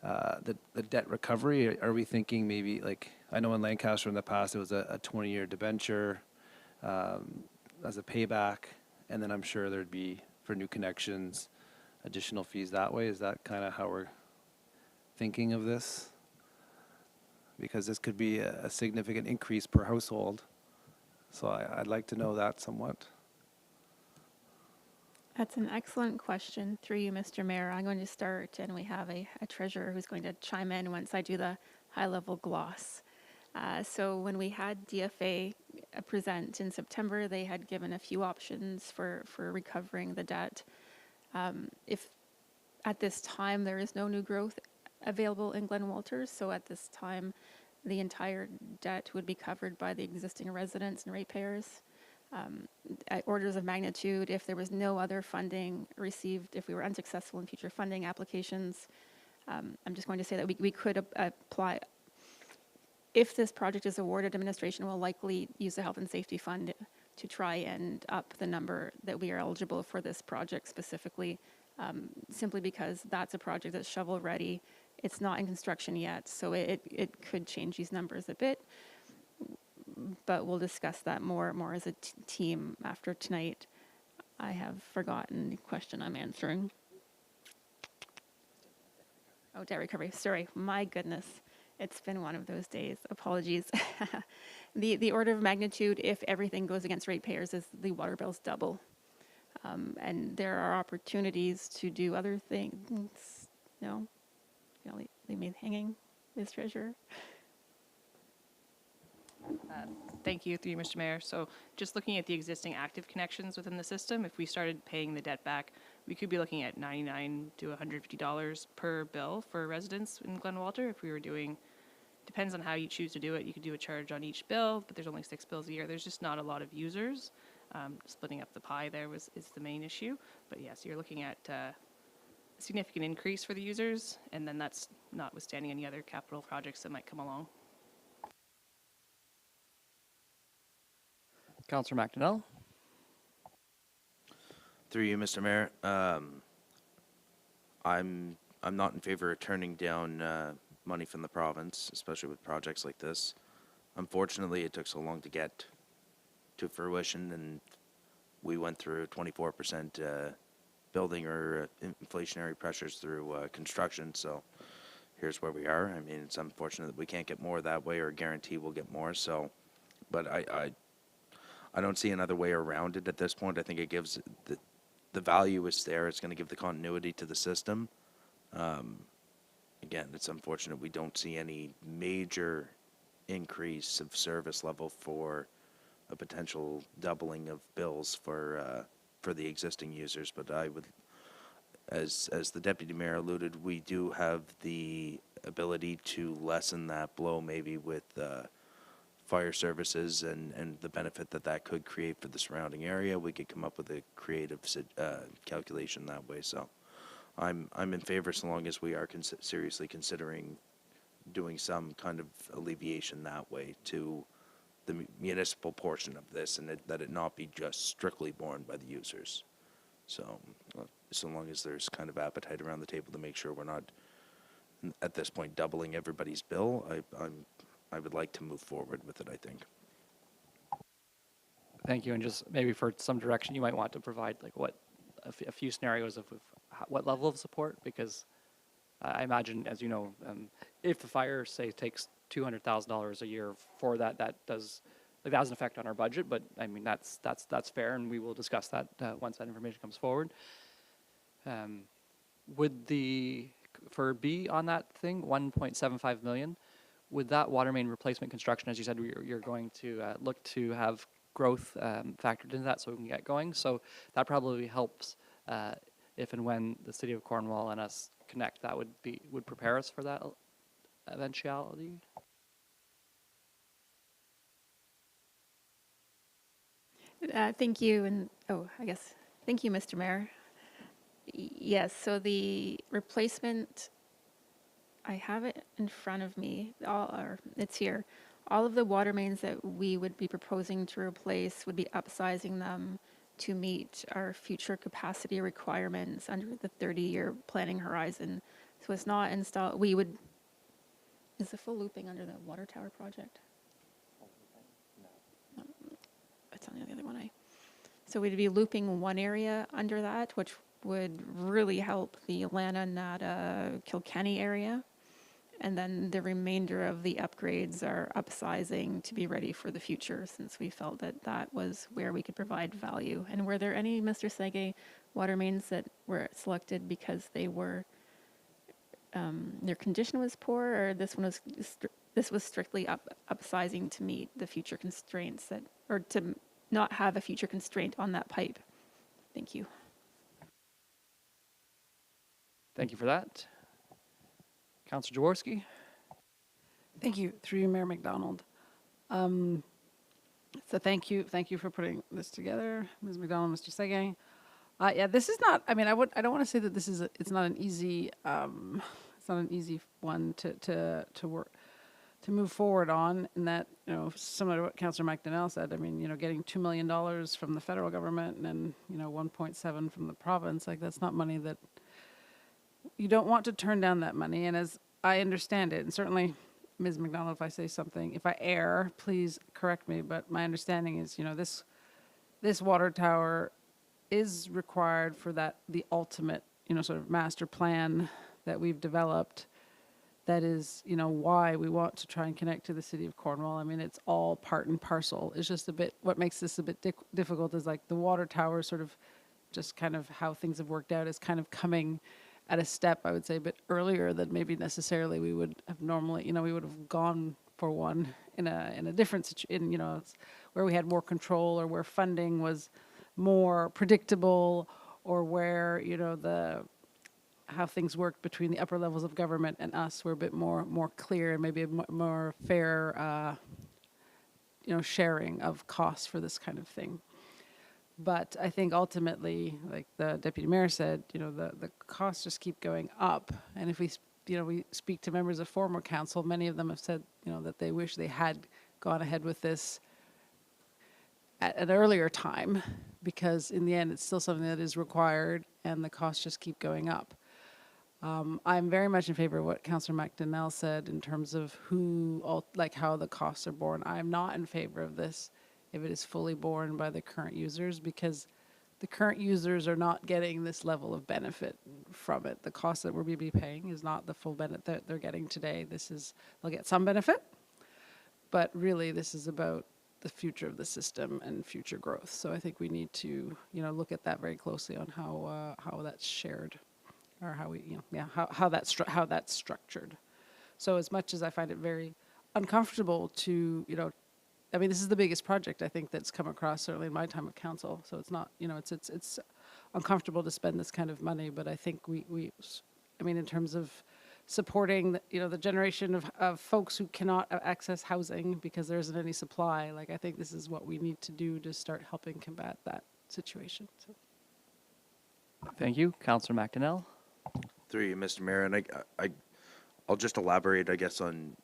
the debt recovery. Are we thinking maybe, like, I know in Lancaster in the past it was a 20-year debenture as a payback, and then I'm sure there'd be, for new connections, additional fees that way. Is that kind of how we're thinking of this? Because this could be a significant increase per household. So I'd like to know that somewhat. That's an excellent question. Through you, Mr. Mayor, I'm going to start, and we have a treasurer who's going to chime in once I do the high-level gloss. So when we had DFA present in September, they had given a few options for recovering the debt. If at this time there is no new growth available in Glen Walter, so at this time the entire debt would be covered by the existing residents and ratepayers. At orders of magnitude, if there was no other funding received, if we were unsuccessful in future funding applications, I'm just going to say that we could apply. If this project is awarded, administration will likely use the Health and Safety Fund to try and up the number that we are eligible for this project specifically, simply because that's a project that's shovel ready. It's not in construction yet, so it could change these numbers a bit. But we'll discuss that more as a team after tonight. I have forgotten the question I'm answering. Oh, debt recovery. Sorry, my goodness. It's been one of those days. Apologies. The order of magnitude, if everything goes against ratepayers, is the water bills double. And there are opportunities to do other things. No? You know, leave me hanging, Ms. Treasurer. Thank you, through you, Mr. Mayor. So just looking at the existing active connections within the system, if we started paying the debt back, we could be looking at $99 to $150 per bill for residents in Glen Walter. If we were doing, depends on how you choose to do it. You could do a charge on each bill, but there's only 6 bills a year. There's just not a lot of users. Splitting up the pie there is the main issue. But yes, you're looking at a significant increase for the users, and then that's notwithstanding any other capital projects that might come along. Councillor McDonnell. Through you, Mr. Mayor, I'm not in favor of turning down money from the province, especially with projects like this. Unfortunately, it took so long to get to fruition, and we went through 24% building or inflationary pressures through construction. So here's where we are. I mean, it's unfortunate that we can't get more that way or guarantee we'll get more. So, but I don't see another way around it at this point. I think it gives the value is there. It's going to give the continuity to the system. Again, it's unfortunate we don't see any major increase of service level for a potential doubling of bills for the existing users. But I would, as the deputy mayor alluded, we do have the ability to lessen that blow maybe with fire services and the benefit that could create for the surrounding area. We could come up with a creative calculation that way. So I'm in favor so long as we are seriously considering doing some kind of alleviation that way to the municipal portion of this, and that it not be just strictly borne by the users. So so long as there's kind of appetite around the table to make sure we're not at this point doubling everybody's bill, I would like to move forward with it, I think. Thank you. And just maybe for some direction, you might want to provide like a few scenarios of what level of support, because I imagine, as you know, if the fire, say, takes $200,000 a year for that, that has an effect on our budget. But I mean, that's fair, and we will discuss that once that information comes forward. would for B on that thing, 1.75 million, would that water main replacement construction, as you said, you're going to look to have growth factored into that so we can get going. So that probably helps if and when the city of Cornwall and us connect. That would prepare us for that eventuality. Thank you, and, I guess, thank you, Mr. Mayor. Yes, so the replacement, I have it in front of me, it's here. All of the water mains that we would be proposing to replace would be upsizing them to meet our future capacity requirements under the 30-year planning horizon. So it's not installed, is the full looping under the water tower project? No, it's on the other one. So we'd be looping one area under that, which would really help the Alana, Nada, Kilkenny area. And then the remainder of the upgrades are upsizing to be ready for the future, since we felt that that was where we could provide value. And were there any, Mr. Sege, water mains that were selected because they were, their condition was poor, or this was strictly upsizing to meet the future constraints or to not have a future constraint on that pipe? Thank you. Thank you for that. Councillor Jaworski. Thank you, through you, Mayor McDonald. So thank you for putting this together, Ms. McDonald, Mr. Sege. Yeah, this is not. I mean, I don't want to say that this is. It's not an easy. It's not an easy one to work to move forward on. In that, similar to what Councillor McDonnell said. I mean, getting $2 million from the federal government and then 1.7 from the province. Like, that's not money that you don't want to turn down that money. And as I understand it, and certainly, Ms. McDonald, if I say something, if I err, please correct me. But my understanding is, this water tower is required for the ultimate, sort of master plan that we've developed. That is, why we want to try and connect to the city of Cornwall. I mean, it's all part and parcel. It's just what makes this a bit difficult is like the water tower sort of just kind of how things have worked out is kind of coming at a step, I would say, a bit earlier than maybe necessarily we would have normally, we would have gone for one in a different situation, where we had more control or where funding was more predictable or where, how things worked between the upper levels of government and us were a bit more clear and maybe a more fair, sharing of costs for this kind of thing. But I think ultimately, like the deputy mayor said, the costs just keep going up. And if we speak to members of former council, many of them have said, that they wish they had gone ahead with this at an earlier time, because in the end, it's still something that is required and the costs just keep going up. I'm very much in favor of what Councillor McDonnell said in terms of how the costs are borne. I'm not in favor of this if it is fully borne by the current users, because the current users are not getting this level of benefit from it. The cost that we're be paying is not the full benefit that they're getting today. They'll get some benefit, but really this is about the future of the system and future growth. So I think we need to, look at that very closely on how that's shared, or how we, how that's structured. So as much as I find it very uncomfortable to, I mean, this is the biggest project I think that's come across certainly in my time of council. So it's not, it's uncomfortable to spend this kind of money. But I think I mean, in terms of supporting, the generation of folks who cannot access housing because there isn't any supply, like I think this is what we need to do to start helping combat that situation. So. Thank you, Councillor McDonnell. Through you, Mr. Mayor, and I'll just elaborate, I guess, on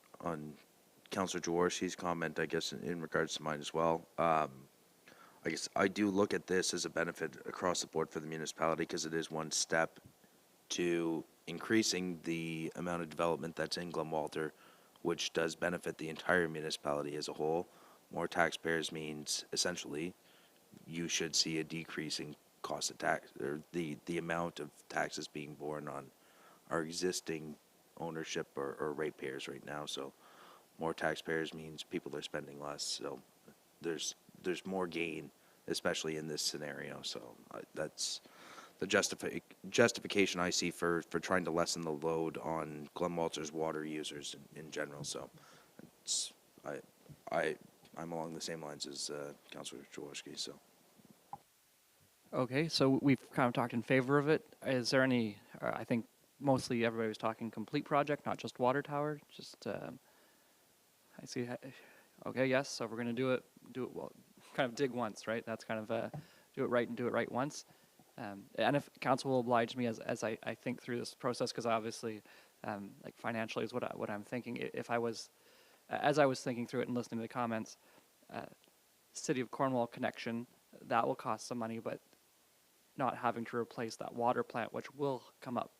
Councillor Jaworski's comment, I guess, in regards to mine as well. I guess I do look at this as a benefit across the board for the municipality, because it is one step to increasing the amount of development that's in Glenwalter, which does benefit the entire municipality as a whole. More taxpayers means essentially you should see a decreasing cost of tax, or the amount of taxes being borne on our existing ownership or ratepayers right now. So more taxpayers means people are spending less. So there's more gain, especially in this scenario. So that's justification I see for trying to lessen the load on Glen Walter's water users in general. So it's, I'm along the same lines as Councillor Jaworski. So Okay, so we've kind of talked in favor of it. Is there any, I think mostly everybody was talking complete project, not just water tower, just, I see, okay, yes, so we're going to do it well, kind of dig once, right? That's kind of do it right and do it right once. And if council will oblige me as I think through this process, because obviously, like financially is what I'm thinking. If I was, as I was thinking through it and listening to the comments, City of Cornwall connection, that will cost some money, but not having to replace that water plant, which will come up,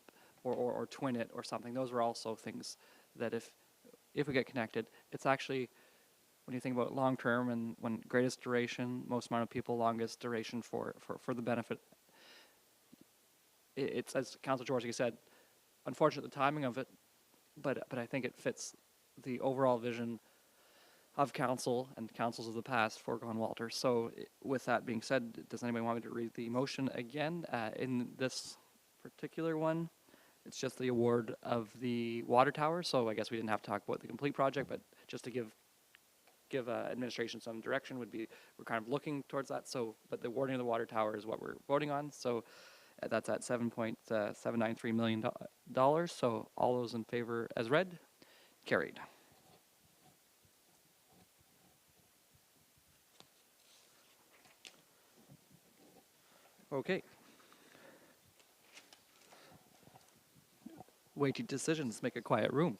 or twin it or something. Those are also things that if we get connected, it's actually, when you think about long term and when greatest duration, most amount of people, longest duration for the benefit. It's, as Councilor Jaworski said, unfortunate the timing of it, but I think it fits the overall vision of council and councils of the past for Glen Walter. So with that being said, does anybody want me to read the motion again? In this particular one, it's just the award of the water tower. So I guess we didn't have to talk about the complete project, but just to give administration some direction would be, we're kind of looking towards that. So, but the awarding of the water tower is what we're voting on. So that's at $7.793 million. So all those in favor as read, carried. Okay. Weighty decisions, make a quiet room.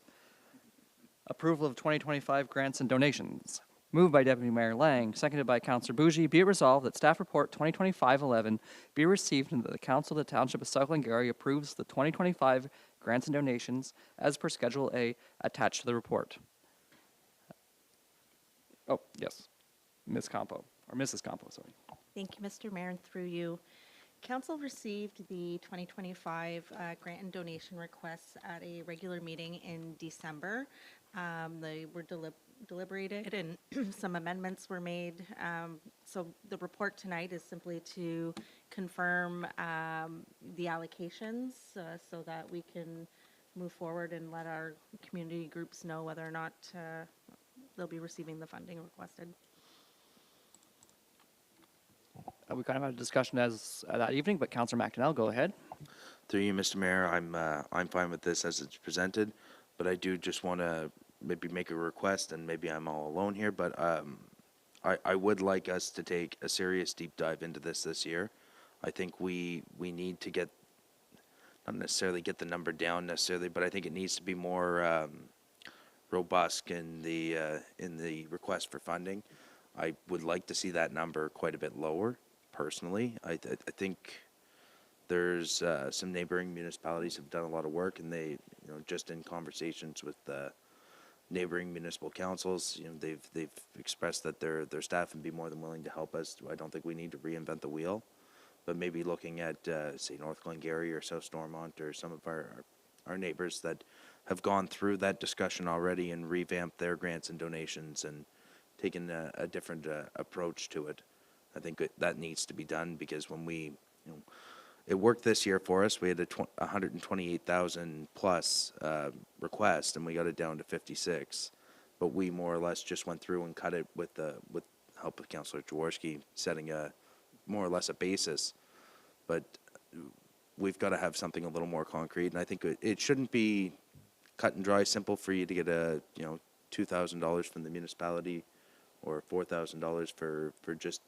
Approval of 2025 grants and donations. Moved by Deputy Mayor Lang, seconded by Councillor Bougie. Be it resolved that Staff Report 2025-11 be received and that the Council of the Township of South Glengarry approves the 2025 grants and donations as per Schedule A attached to the report. Oh, yes. Ms. Campo, or Mrs. Campo, sorry. Thank you, Mr. Mayor, and through you. Council received the 2025 grant and donation requests at a regular meeting in December. They were deliberated and some amendments were made. So the report tonight is simply to confirm the allocations so that we can move forward and let our community groups know whether or not they'll be receiving the funding requested. We kind of had a discussion as that evening, but Councillor McDonnell, go ahead. through you, Mr. Mayor, I'm fine with this as it's presented, but I do just want to maybe make a request, and maybe I'm all alone here, but I would like us to take a serious deep dive into this year. I think we need to get, not necessarily get the number down necessarily, but I think it needs to be more robust in the request for funding. I would like to see that number quite a bit lower, personally. I think there's some neighboring municipalities have done a lot of work, and they, just in conversations with neighboring municipal councils, they've expressed that their staff would be more than willing to help us. I don't think we need to reinvent the wheel, but maybe looking at say North Glengarry or South Stormont or some of our neighbors that have gone through that discussion already and revamped their grants and donations and taken a different approach to it. I think that needs to be done, because when we, it worked this year for us. We had a 128,000 plus request, and we got it down to 56. But we more or less just went through and cut it with help of Councillor Jaworski, setting a more or less a basis. But we've got to have something a little more concrete, and I think it shouldn't be cut and dry, simple for you to get a $2,000 from the municipality or $4,000 for just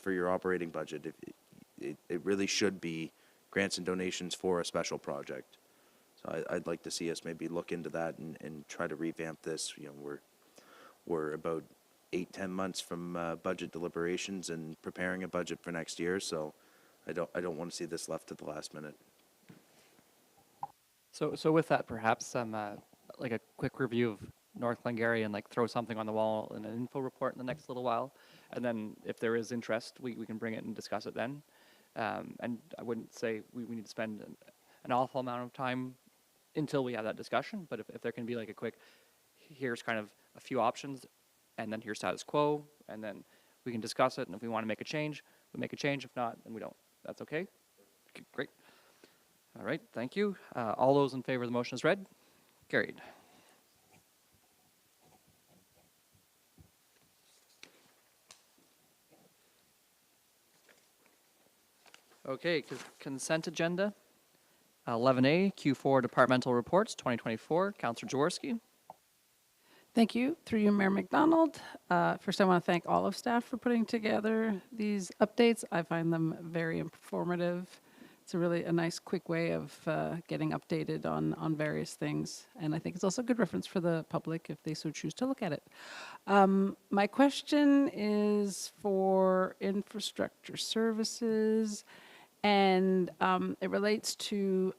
for your operating budget. It really should be grants and donations for a special project. So I'd like to see us maybe look into that and try to revamp this. We're about 8-10 months from budget deliberations and preparing a budget for next year. So I don't want to see this left to the last minute. So with that, perhaps like a quick review of North Glengarry and like throw something on the wall in an info report in the next little while, and then if there is interest, we can bring it and discuss it then. And I wouldn't say we need to spend an awful amount of time until we have that discussion, but if there can be like a quick, here's kind of a few options, and then here's status quo, and then we can discuss it, and if we want to make a change, we make a change. If not, then we don't. That's okay? Great. All right, thank you. All those in favor of the motion as read? Carried. Okay, consent agenda. 11A, Q4 Departmental Reports, 2024. Councillor Jaworski. Thank you. Through you, Mayor McDonald. First, I want to thank all of staff for putting together these updates. I find them very informative. It's a nice, quick way of getting updated on various things. And I think it's also a good reference for the public if they so choose to look at it. My question is for infrastructure services. And it relates to,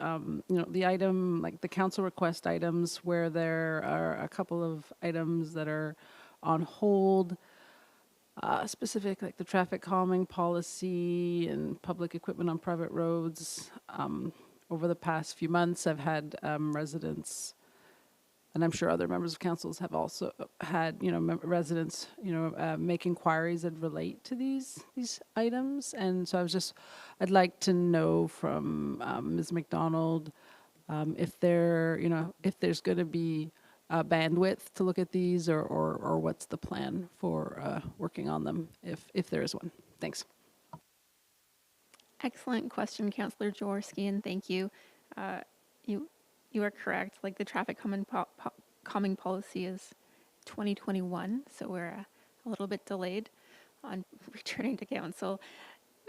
the item, like the council request items, where there are a couple of items that are on hold, specific, like the traffic calming policy and public equipment on private roads. Over the past few months, I've had residents, and I'm sure other members of councils have also had, residents, make inquiries that relate to these items. And so I'd like to know from Ms. McDonald if there's going to be bandwidth to look at these, or what's the plan for working on them, if there is one. Thanks. Excellent question, Councillor Jaworski, and thank you. You are correct. Like the traffic calming policy is 2021, so we're a little bit delayed on returning to council.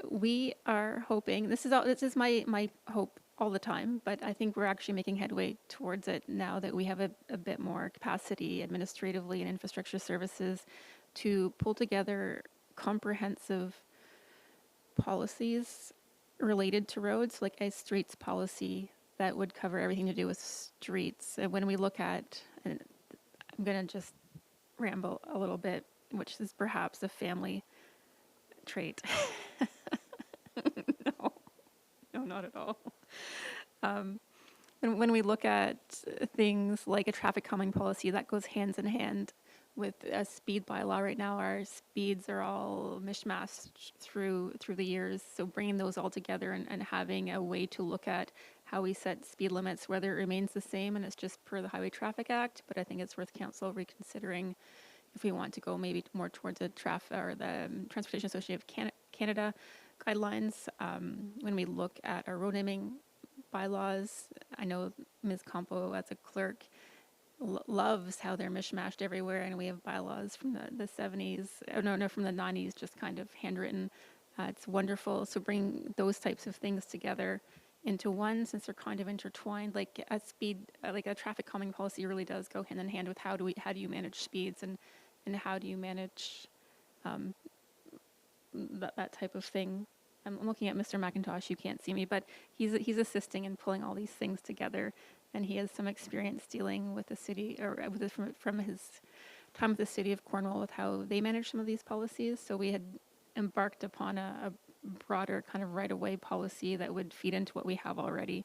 We are hoping, this is my hope all the time, but I think we're actually making headway towards it now that we have a bit more capacity administratively and infrastructure services to pull together comprehensive policies related to roads, like a streets policy that would cover everything to do with streets. And when we look at, and I'm going to just ramble a little bit, which is perhaps a family trait. No, not at all. When we look at things like a traffic calming policy, that goes hands in hand with a speed bylaw. Right now, our speeds are all mishmashed through the years. So bringing those all together and having a way to look at how we set speed limits, whether it remains the same and it's just per the Highway Traffic Act, but I think it's worth council reconsidering if we want to go maybe more towards the Transportation Association of Canada guidelines. When we look at our road naming bylaws, I know Ms. Campo as a clerk loves how they're mishmashed everywhere, and we have bylaws from the 70s, from the 90s, just kind of handwritten. It's wonderful. So bring those types of things together into one, since they're kind of intertwined. Like a traffic calming policy really does go hand in hand with how do you manage speeds and how do you manage that type of thing. I'm looking at Mr. McIntosh. You can't see me, but he's assisting in pulling all these things together, and he has some experience dealing with the city, or from his time with the city of Cornwall, with how they manage some of these policies. So we had embarked upon a broader kind of right-of-way policy that would feed into what we have already.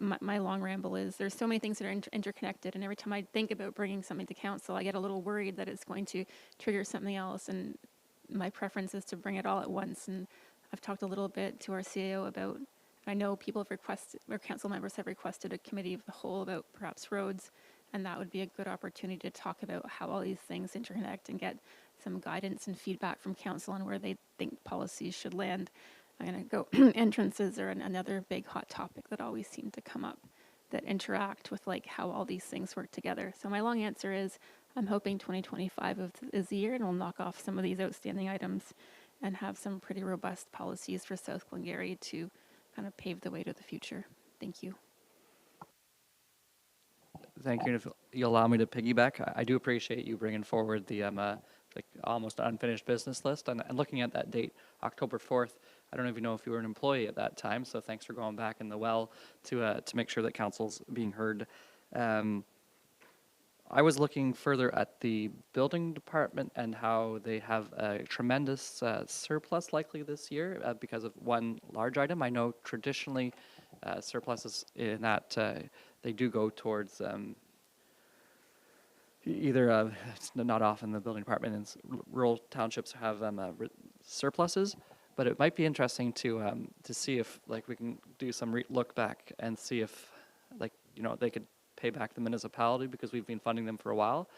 My long ramble is there's so many things that are interconnected, and every time I think about bringing something to council, I get a little worried that it's going to trigger something else, and my preference is to bring it all at once. And I've talked a little bit to our CAO about, I know people have requested, or council members have requested a committee of the whole about perhaps roads, and that would be a good opportunity to talk about how all these things interconnect and get some guidance and feedback from council on where they think policies should land. I'm going to go, entrances are another big hot topic that always seem to come up that interact with like how all these things work together. So my long answer is I'm hoping 2025 is the year, and we'll knock off some of these outstanding items and have some pretty robust policies for South Glengarry to kind of pave the way to the future. Thank you. Thank you. And if you'll allow me to piggyback, I do appreciate you bringing forward the almost unfinished business list. And looking at that date, October 4th, I don't even know if you were an employee at that time, so thanks for going back in the well to make sure that council's being heard. I was looking further at the building department and how they have a tremendous surplus likely this year because of one large item. I know traditionally surpluses in that they do go towards either, it's not often the building department in rural townships have surpluses. But it might be interesting to see if like we can do some look back and see if like they could pay back the municipality because we've been funding them for a while,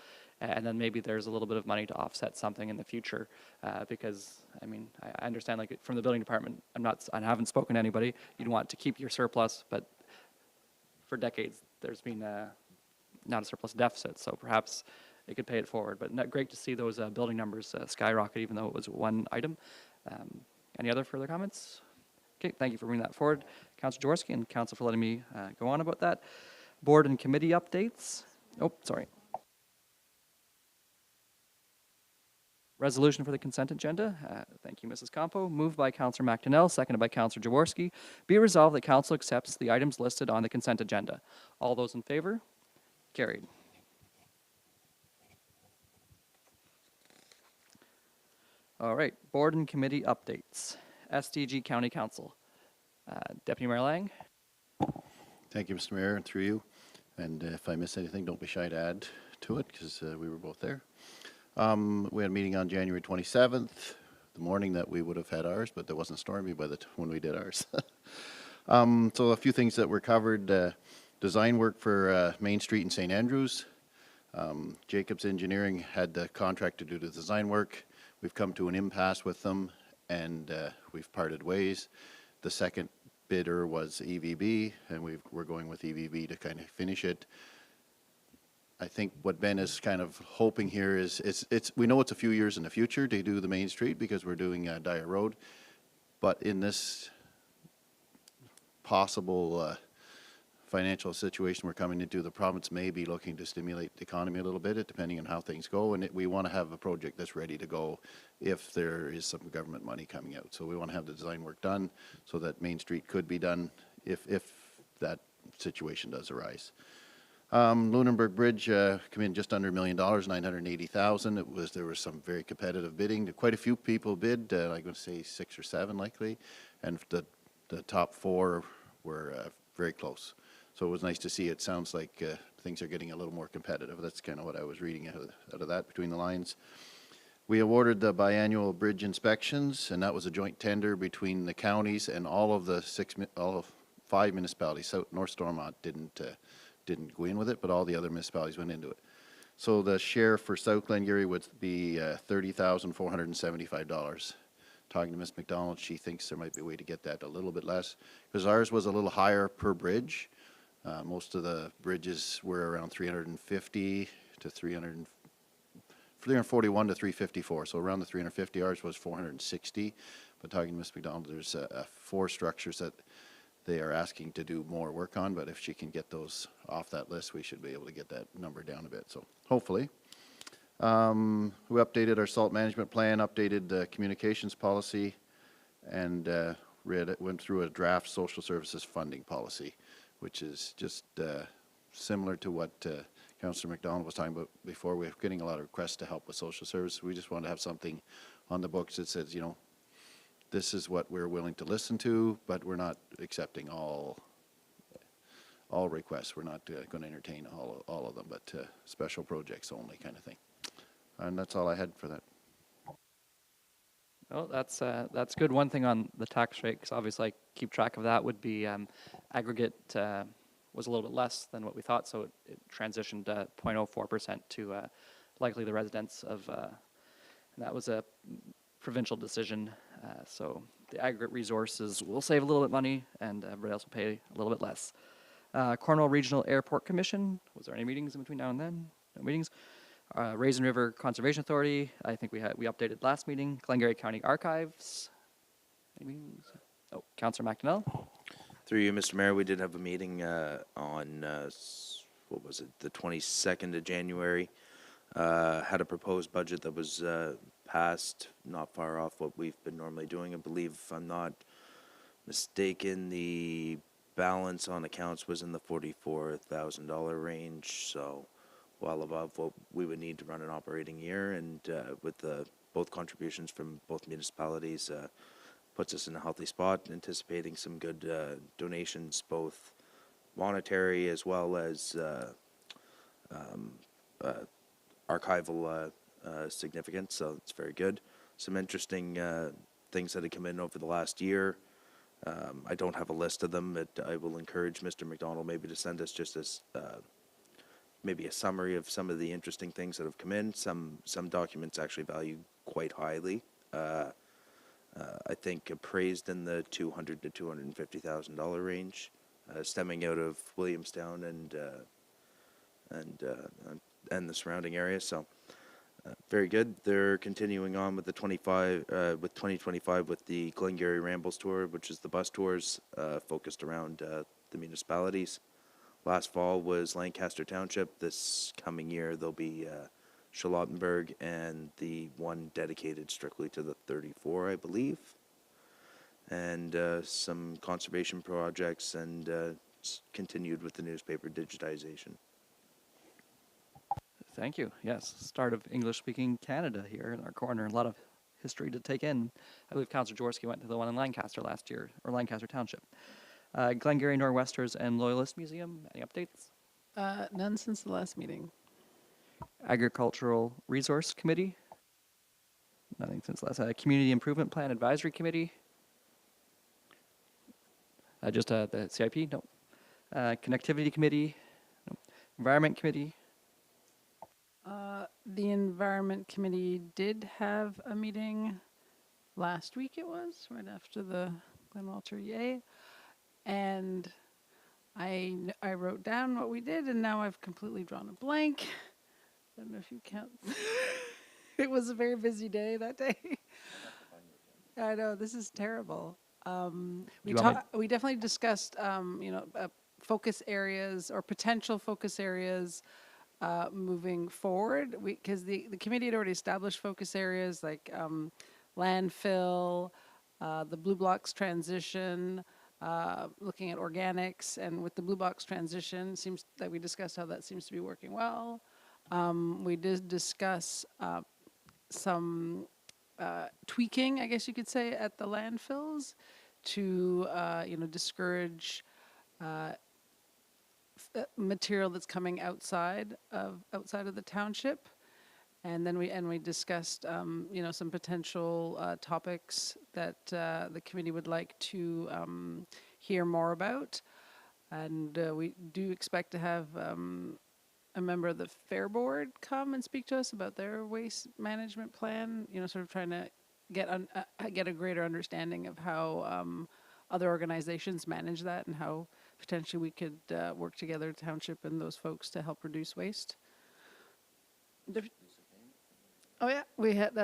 and then maybe there's a little bit of money to offset something in the future. Because I mean I understand like from the building department, I haven't spoken to anybody. You'd want to keep your surplus, but for decades there's been not a surplus deficit, so perhaps it could pay it forward. But great to see those building numbers skyrocket, even though it was one item. Any other further comments? Okay, thank you for bringing that forward, Councillor Jaworski, and Council for letting me go on about that. Board and committee updates. Oh, sorry. Resolution for the consent agenda. Thank you, Mrs. Campo. Moved by Councillor McDonnell, seconded by Councillor Jaworski. Be resolved that Council accepts the items listed on the consent agenda. All those in favor? Carried. All right, board and committee updates. SDG County Council. Deputy Mayor Lang. Thank you, Mr. Mayor, and through you. And if I miss anything, don't be shy to add to it, because we were both there. We had a meeting on January 27th, the morning that we would have had ours, but it wasn't stormy by when we did ours. So a few things that were covered. Design work for Main Street in St. Andrews. Jacobs Engineering had the contract to do the design work. We've come to an impasse with them, and we've parted ways. The second bidder was EVB, and we're going with EVB to kind of finish it. I think what Ben is kind of hoping here is we know it's a few years in the future to do the Main Street because we're doing Dyer Road, but in this possible financial situation we're coming into, the province may be looking to stimulate the economy a little bit, depending on how things go, and we want to have a project that's ready to go if there is some government money coming out. So we want to have the design work done so that Main Street could be done if that situation does arise. Lunenburg Bridge came in just under $1 million, $980,000. There was some very competitive bidding. Quite a few people bid. I'm going to say 6 or 7 likely, and the top 4 were very close. So it was nice to see. It sounds like things are getting a little more competitive. That's kind of what I was reading out of that between the lines. We awarded the biannual bridge inspections, and that was a joint tender between the counties and all of 5 municipalities. South North Stormont didn't go in with it, but all the other municipalities went into it. So the share for South Glengarry would be $30,475. Talking to Ms. McDonald, she thinks there might be a way to get that a little bit less, because ours was a little higher per bridge. Most of the bridges were around 350 to 341 to 354, so around the 350. Ours was 460. But talking to Ms. McDonald, there's 4 structures that they are asking to do more work on, but if she can get those off that list, we should be able to get that number down a bit. So hopefully. We updated our salt management plan, updated the communications policy, and went through a draft social services funding policy, which is just similar to what Councillor McDonald was talking about before. We're getting a lot of requests to help with social services. We just want to have something on the books that says, this is what we're willing to listen to, but we're not accepting all requests. We're not going to entertain all of them, but special projects only kind of thing. And that's all I had for that. Well, that's good. One thing on the tax rate, because obviously I keep track of that, would be aggregate was a little bit less than what we thought, so it transitioned 0.04% to likely the residents of, and that was a provincial decision. So the aggregate resources will save a little bit of money, and everybody else will pay a little bit less. Cornwall Regional Airport Commission, was there any meetings in between now and then? No meetings. Raisin River Conservation Authority, I think we updated last meeting. Glengarry County Archives, any meetings? Oh, Councillor McDonnell. Through you, Mr. Mayor, we did have a meeting on, what was it, the 22nd of January. Had a proposed budget that was passed, not far off what we've been normally doing. I believe, if I'm not mistaken, the balance on accounts was in the $44,000 range, so well above what we would need to run an operating year, and with both contributions from both municipalities, puts us in a healthy spot, anticipating some good donations, both monetary as well as archival significance, so it's very good. Some interesting things that have come in over the last year. I don't have a list of them, but I will encourage Mr. McDonald maybe to send us just as maybe a summary of some of the interesting things that have come in. Some documents actually valued quite highly. I think appraised in the $200,000 to $250,000 range, stemming out of Williamstown and the surrounding area. So very good. They're continuing on with the 2025 with the Glengarry Rambles tour, which is the bus tours focused around the municipalities. Last fall was Lancaster Township. This coming year there'll be Charlottenburg, and the one dedicated strictly to the 34, I believe, and some conservation projects, and continued with the newspaper digitization. Thank you. Yes, start of English-speaking Canada here in our corner. A lot of history to take in. I believe Councillor Jaworski went to the one in Lancaster last year, or Lancaster Township. Glengarry Nor'Westers and Loyalist Museum, any updates? None since the last meeting. Agricultural Resource Committee? Nothing since last. Community Improvement Plan Advisory Committee? Just the CIP? No. Connectivity Committee? No. Environment Committee? The Environment Committee did have a meeting last week, it was, right after the Glen Walter Yay. And I wrote down what we did, and now I've completely drawn a blank. I don't know if you count. It was a very busy day that day. I know, this is terrible. We definitely discussed, focus areas or potential focus areas moving forward. Because the committee had already established focus areas like landfill, the Blue Blocks transition, looking at organics, and with the Blue Box transition, seems that we discussed how that seems to be working well. We did discuss some tweaking, I guess you could say, at the landfills to discourage material that's coming outside of the township. And then we discussed some potential topics that the committee would like to hear more about. And we do expect to have a member of the Fair Board come and speak to us about their waste management plan, sort of trying to get a greater understanding of how other organizations manage that, and how potentially we could work together, township and those folks, to help reduce waste. Oh yeah, we had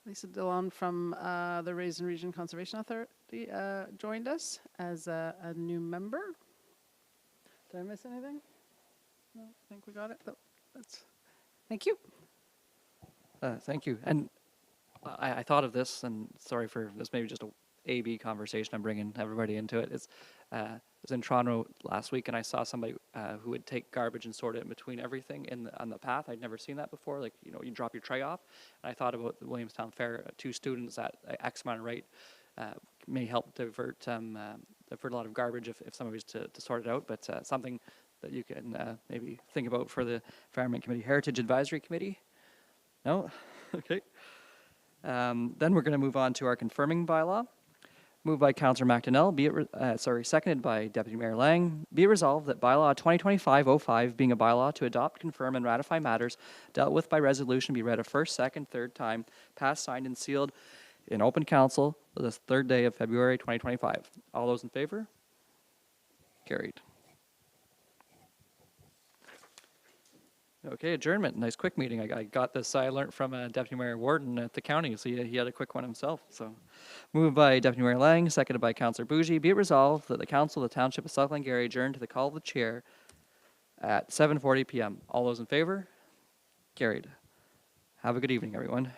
Lisa Dillon from the Raisin Region Conservation Authority joined us as a new member. Did I miss anything? No, I think we got it. Thank you. Thank you. And I thought of this, and sorry for this, maybe just a A-B conversation. I'm bringing everybody into it. I was in Toronto last week, and I saw somebody who would take garbage and sort it in between everything on the path. I'd never seen that before. Like, you drop your tray off. And I thought about the Williamstown Fair. 2 students at X amount of rate may help divert a lot of garbage if somebody was to sort it out. But something that you can maybe think about for the Environment Committee. Heritage Advisory Committee? No? Okay. Then we're going to move on to our confirming bylaw. Moved by Councillor McDonnell, seconded by Deputy Mayor Lang. Be it resolved that bylaw 2025-05, being a bylaw to adopt, confirm, and ratify matters dealt with by resolution, be read a first, second, third time, passed, signed, and sealed in open council the third day of February 2025. All those in favor? Carried. Okay, adjournment. Nice quick meeting. I got this. I learned from Deputy Mayor Warden at the county, so he had a quick one himself. So, moved by Deputy Mayor Lang, seconded by Councillor Bougie. Be it resolved that the Council of the Township of South Glengarry adjourn to the call of the chair at 7:40 p.m. All those in favor? Carried. Have a good evening, everyone.